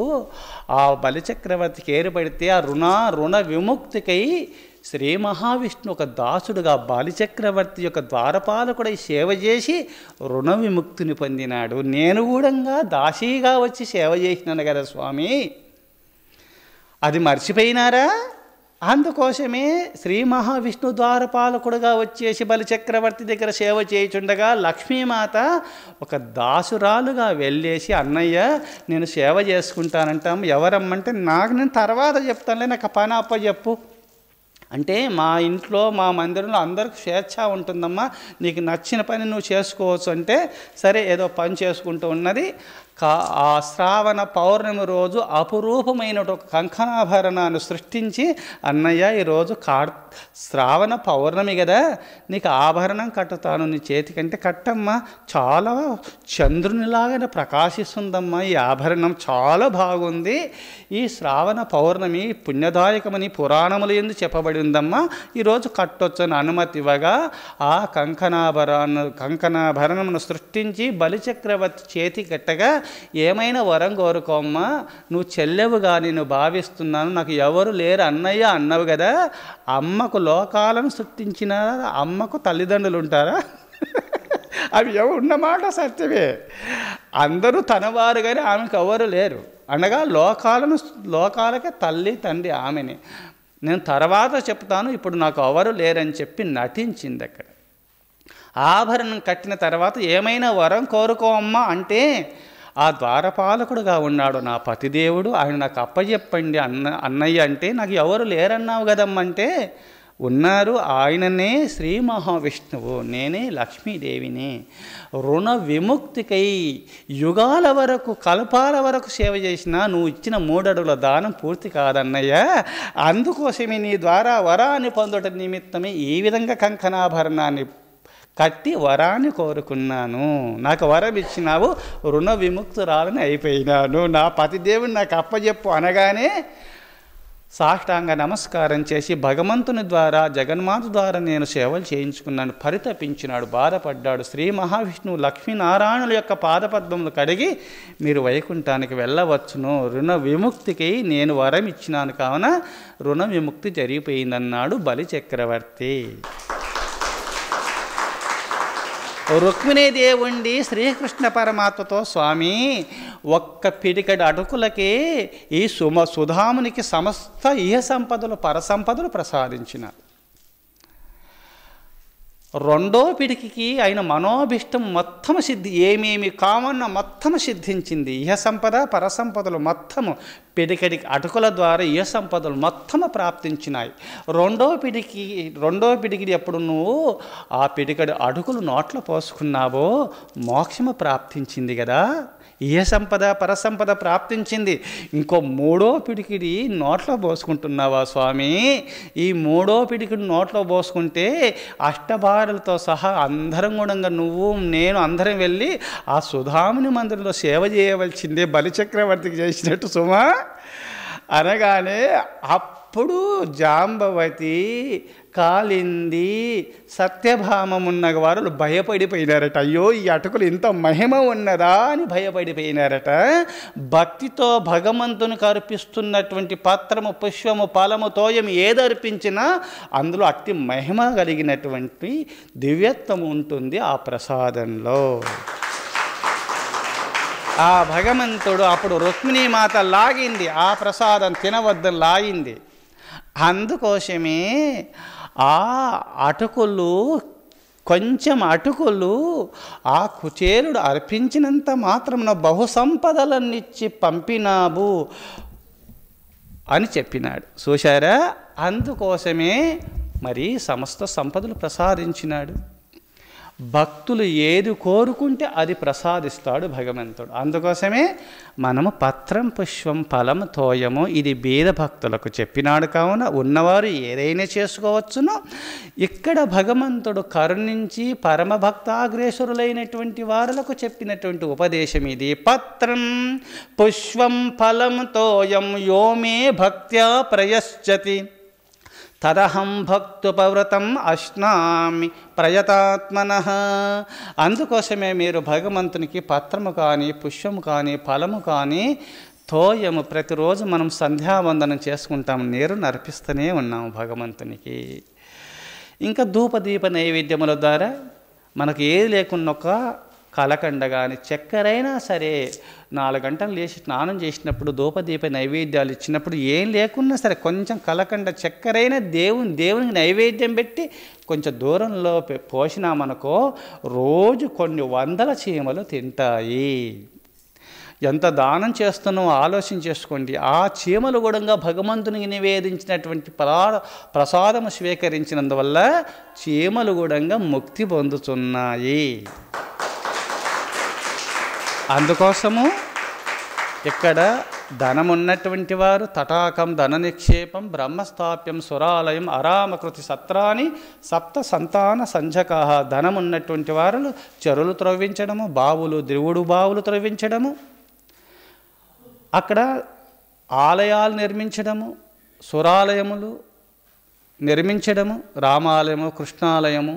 ఆ బలిచక్రవర్తికి ఏర్పడితే ఆ రుణ విముక్తికై శ్రీ మహావిష్ణు ఒక దాసుడుగా బలిచక్రవర్తి యొక్క ద్వారపాలకుడై సేవ చేసి రుణ విముక్తిని పొందినాడు. నేను కూడా దాసీగా వచ్చి సేవ చేసినాను కదా స్వామి, అది మర్చిపోయినారా? అందుకోసమే శ్రీ మహావిష్ణు ద్వారపాలకుడుగా వచ్చేసి బలిచక్రవర్తి దగ్గర సేవ చేయుచుండగా లక్ష్మీమాత ఒక దాసురాలుగా వెళ్ళేసి అన్నయ్య నేను సేవ చేసుకుంటానంటాం, ఎవరమ్మంటే నాకు నేను తర్వాత చెప్తానులే, నాకు పని అప్పచెప్పు అంటే మా ఇంట్లో మా మందిరంలో అందరికి స్వేచ్ఛ ఉంటుందమ్మా, నీకు నచ్చిన పని నువ్వు చేసుకోవచ్చు అంటే సరే ఏదో పని చేసుకుంటూ ఉన్నది. ఆ శ్రావణ పౌర్ణమి రోజు అపురూపమైన ఒక కంకణాభరణాన్ని సృష్టించి అన్నయ్య ఈరోజు శ్రావణ పౌర్ణమి కదా నీకు ఆభరణం కట్టుతాను నీ చేతికంటే, కట్టమ్మా చాలా చంద్రునిలాగానే ప్రకాశిస్తుందమ్మా, ఈ ఆభరణం చాలా బాగుంది, ఈ శ్రావణ పౌర్ణమి పుణ్యదాయకమని పురాణములు ఎందు చెప్పబడి ఉందమ్మా, ఈరోజు కట్టొచ్చని అనుమతి ఇవ్వగా ఆ కంకణాభరణమును సృష్టించి బలిచక్రవర్తి చేతి కట్టగా ఏమైనా వరం కోరుకోమ్మా, నువ్వు చెల్లెవుగా నేను భావిస్తున్నాను, నాకు ఎవరు లేరు అన్నయ్య అన్నవు కదా, అమ్మకు లోకాలను సృష్టించిన అమ్మకు తల్లిదండ్రులు ఉంటారా? అవి ఉన్నమాట సత్యమే, అందరూ తనవారు కానీ ఆమెకు ఎవరు లేరు అనగా లోకాలకే తల్లి తండ్రి ఆమెని. నేను తర్వాత చెప్తాను, ఇప్పుడు నాకు ఎవరు లేరని చెప్పి నటించింది. అక్కడ ఆభరణం కట్టిన తర్వాత ఏమైనా వరం కోరుకోమ్మా అంటే ఆ ద్వారపాలకుడుగా ఉన్నాడు నా పతిదేవుడు, ఆయన నాకు అప్పచెప్పండి అన్నయ్య అంటే, నాకు ఎవరు లేరన్నావు కదమ్మంటే ఉన్నారు. ఆయననే శ్రీ మహావిష్ణువు, నేనే లక్ష్మీదేవిని. రుణ విముక్తికై యుగాల వరకు, కల్పాల వరకు సేవ చేసినా నువ్వు ఇచ్చిన 3 అడుగుల దానం పూర్తి కాదన్నయ్య. అందుకోసమే నీ ద్వారా వరాన్ని పొందట నిమిత్తమే ఈ విధంగా కంకణాభరణాన్ని కట్టి వరాన్ని కోరుకున్నాను. నాకు వరం ఇచ్చినావు, రుణ విముక్తురాలని అయిపోయినాను. నా పతిదేవుని నాకు అప్పచెప్పు అనగానే సాష్టాంగ నమస్కారం చేసి భగవంతుని ద్వారా, జగన్మాత ద్వారా నేను సేవలు చేయించుకున్నాను. పరితపించినాడు, బాధపడ్డాడు. శ్రీ మహావిష్ణువు లక్ష్మీనారాయణుల యొక్క పాదపద్మములు కడిగి మీరు వైకుంఠానికి వెళ్ళవచ్చును, రుణ విముక్తికి నేను వరం ఇచ్చినాను కావున రుణ విముక్తి జరిగిపోయిందన్నాడు బలి చక్రవర్తి. రుక్మిణీదేవుండి శ్రీకృష్ణ పరమాత్మతో, స్వామి ఒక్క పిడికడి అటుకులకే ఈ సుధామునికి సమస్త ఇహ సంపదలు పరసంపదలు ప్రసాదించినారు. 2వ పిడికికి ఆయన మనోభిష్టం మొత్తం సిద్ధి, ఏమేమి కామన్న మొత్తం సిద్ధించింది. ఇహ సంపద పరసంపదలు మొత్తము పిడికడి అటుకుల ద్వారా ఇహ సంపదలు మొత్తము ప్రాప్తించినాయి. 2వ పిడికిడి ఎప్పుడు నువ్వు ఆ పిడికడి అటుకులు నోట్లో పోసుకున్నావో మోక్షము ప్రాప్తించింది కదా, ఇహ సంపద పరసంపద ప్రాప్తించింది. ఇంకో 3వ పిడికిడి నోట్లో పోసుకుంటున్నావా స్వామి? ఈ 3వ పిడికిడి నోట్లో పోసుకుంటే అష్టభార్యలతో సహా అందరం కూడా, నువ్వు నేను అందరం వెళ్ళి ఆ సుధాముని మందిరంలో సేవ చేయవలసిందే, బలిచక్రవర్తికి చేసినట్టు సుమా అనగానే అప్పుడు జాంబవతి, కాలింది, సత్యభామమున్న వారు భయపడిపోయినారట. అయ్యో ఈ అటుకులు ఇంత మహిమ ఉన్నదా అని భయపడిపోయినారట. భక్తితో భగవంతునికి అర్పిస్తున్నటువంటి పత్రము, పుష్పము, ఫలము, తోయం ఏది అర్పించినా అందులో అతి మహిమ కలిగినటువంటి దివ్యత్వం ఉంటుంది ఆ ప్రసాదంలో. ఆ భగవంతుడు అప్పుడు రుక్మిణీమాత లాగింది, ఆ ప్రసాదం తినవద్దని లాగింది. అందుకోసమే ఆ అటుకులు, కొంచెం అటుకులు ఆ కుచేలుడు అర్పించినంత మాత్రమున బహుసంపదలన్నిచ్చి పంపినావు అని చెప్పినాడు. చూశారా? అందుకోసమే మరి సమస్త సంపదలు ప్రసాదించినాడు. భక్తులు ఏది కోరుకుంటే అది ప్రసాదిస్తాడు భగవంతుడు. అందుకోసమే మనము పత్రం, పుష్పం, ఫలం, తోయము ఇది బీద భక్తులకు చెప్పినాడు కావున ఉన్నవారు ఏదైనా చేసుకోవచ్చును. ఇక్కడ భగవంతుడు కరుణించి పరమభక్తాగ్రేసురులైనటువంటి వారులకు చెప్పినటువంటి ఉపదేశం ఇది. పత్రం పుష్పం ఫలం తోయం యోమే భక్త్యా ప్రయశ్చతి తదహం భక్తుపవ్రతం అశ్నామి ప్రయతాత్మనః. అందుకోసమే మీరు భగవంతునికి పత్రము కానీ, పుష్పము కానీ, ఫలము కానీ, తోయము ప్రతిరోజు మనం సంధ్యావందనం చేసుకుంటాం, నీరుని అర్పిస్తూనే ఉన్నాము భగవంతునికి. ఇంకా ధూపదీప నైవేద్యముల ద్వారా మనకు ఏది లేకున్నా ఒక కలకండ కానీ చక్కెరైనా సరే 4 గంటలు లేచి స్నానం చేసినప్పుడు ధూపదీప నైవేద్యాలు ఇచ్చినప్పుడు ఏం లేకున్నా సరే కొంచెం కలకండ చక్కెరైనా దేవునికి నైవేద్యం పెట్టి కొంచెం దూరంలో పోసినామనుకో రోజు కొన్ని 100 చీమలు తింటాయి. ఎంత దానం చేస్తున్నామో ఆలోచన చేసుకోండి. ఆ చీమలు కూడా భగవంతునికి నివేదించినటువంటి ప్రసాదము స్వీకరించినందువల్ల చీమలు కూడా ముక్తి పొందుతున్నాయి. అందుకోసము ఇక్కడ ధనమున్నటువంటి వారు తటాకం ధన నిక్షేపం బ్రహ్మస్థాప్యం సురాలయం అరామకృతి సత్రాన్ని సప్త సంతాన సంజకాహ. ధనమున్నటువంటి వారు చెరువులు త్రవ్వించడము, బావులు, దేవుడు బావులు త్రవ్వించడము, అక్కడ ఆలయాలు నిర్మించడము, సురాలయములు నిర్మించడము, రామాలయము, కృష్ణాలయము,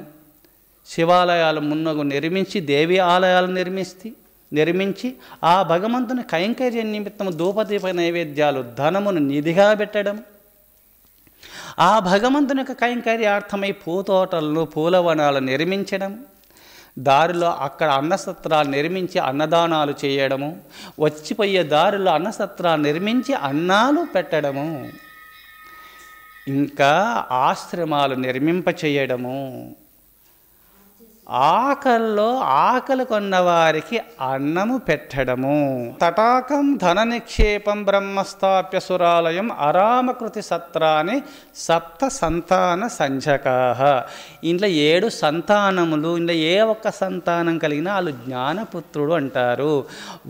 శివాలయాలు మున్నగు నిర్మించి, దేవి ఆలయాలు నిర్మించి ఆ భగవంతుని కైంకర్య నిమిత్తము ధూపదీప నైవేద్యాలు ధనమును నిధిగా పెట్టడం, ఆ భగవంతుని యొక్క కైంకర్యార్థమై పూతోటలను, పూలవనాలు నిర్మించడం, దారిలో అక్కడ అన్నసత్రాలు నిర్మించి అన్నదానాలు చేయడము, వచ్చిపోయే దారిలో అన్నసత్రాలు నిర్మించి అన్నాలు పెట్టడము, ఇంకా ఆశ్రమాలు నిర్మింపచేయడము, ఆకల్లో ఆకలి కొన్నవారికి అన్నము పెట్టడము. తటాకం ధన నిక్షేపం బ్రహ్మస్థాప్య సురాలయం అరామకృతి సత్రాన్ని సప్త సంతాన సంజకాహ. ఇంట్లో 7 సంతానములు, ఇంట్లో ఏ ఒక్క సంతానం కలిగినా వాళ్ళు జ్ఞానపుత్రుడు అంటారు.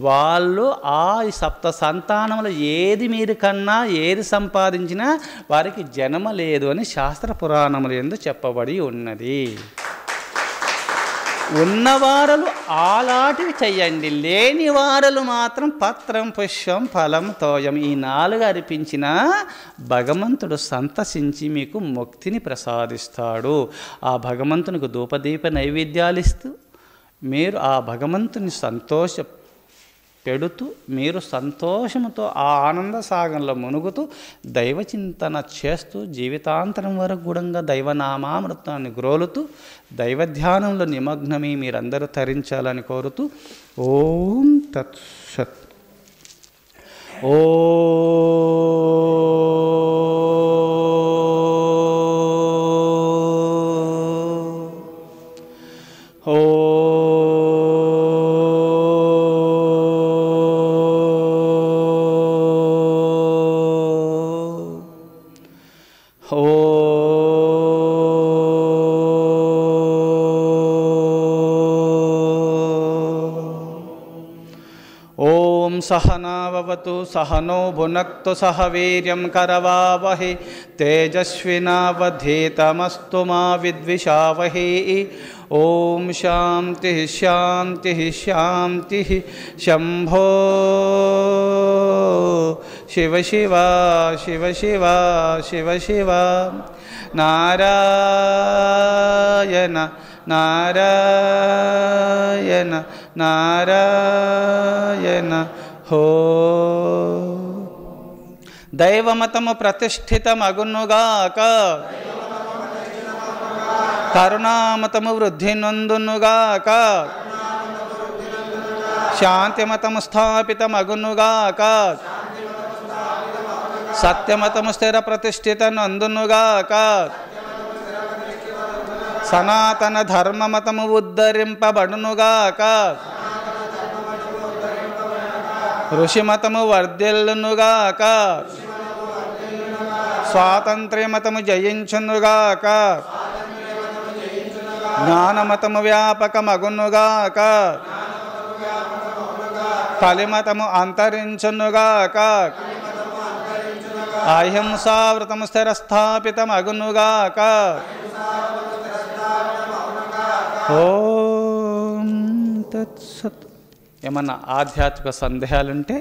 వాళ్ళు ఆ సప్త సంతానములు ఏది మీరు కన్నా ఏది సంపాదించినా వారికి జన్మ లేదు అని శాస్త్ర పురాణములు యందు చెప్పబడి ఉన్నది. ఉన్నవారలు ఆలాటివి చెయ్యండి, లేని వారలు మాత్రం పత్రం పుష్పం ఫలం తోయం ఈ 4 అర్పించిన భగవంతుడు సంతసించి మీకు ముక్తిని ప్రసాదిస్తాడు. ఆ భగవంతునికి ధూపదీప నైవేద్యాలు ఇస్తూ మీరు ఆ భగవంతుని పెడుతూ మీరు సంతోషముతో ఆ ఆనంద సాగంలో మునుగుతూ దైవచింతన చేస్తూ జీవితాంతరం వరకు కూడా దైవనామామృతాన్ని గ్రోలుతూ దైవధ్యానంలో నిమగ్నమై మీరందరూ తరించాలని కోరుతూ ఓం తత్సత్. ఓం సహనావతు సహనో భునక్తు సహ వీర్యం కరవావహై తేజస్వినావధీతమస్తు మా విద్విషావహై. ఓం శాంతి శాంతి శాంతి. శంభో శివ శివ శివ శివ శివ శివ. నారాయణ నారాయణ నారాయణ హో. దైవమతము ప్రతిష్ఠితమగునుగాక, కరుణామతము వృద్ధి నొందునుగాక, శాంతిమతము స్థాపితమగునుగాక, సత్యమతము స్థిర ప్రతిష్ఠిత నందునుగాక, సనాతన ధర్మమతము ఉద్ధరింపబడునుగాక, ఋషిమతము వర్ధిల్లునుగాక, స్వాతంత్ర్యమతము జయించునుగాక, జ్ఞానమతము వ్యాపకమగునుగాక, కలిమతము అంతరించునుగాక, అహింసావృతము స్థిరస్థాపితమగునుగాక. ఓం తత్సత్. ఏమన్నా ఆధ్యాత్మిక సందేహాలుంటే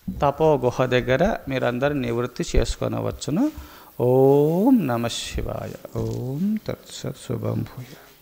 తపో గుహ దగ్గర మీరందరూ నివృత్తి చేసుకొనవచ్చును. ఓం నమ శివాయ. ఓం తత్సత్. శుభం భూయాత్.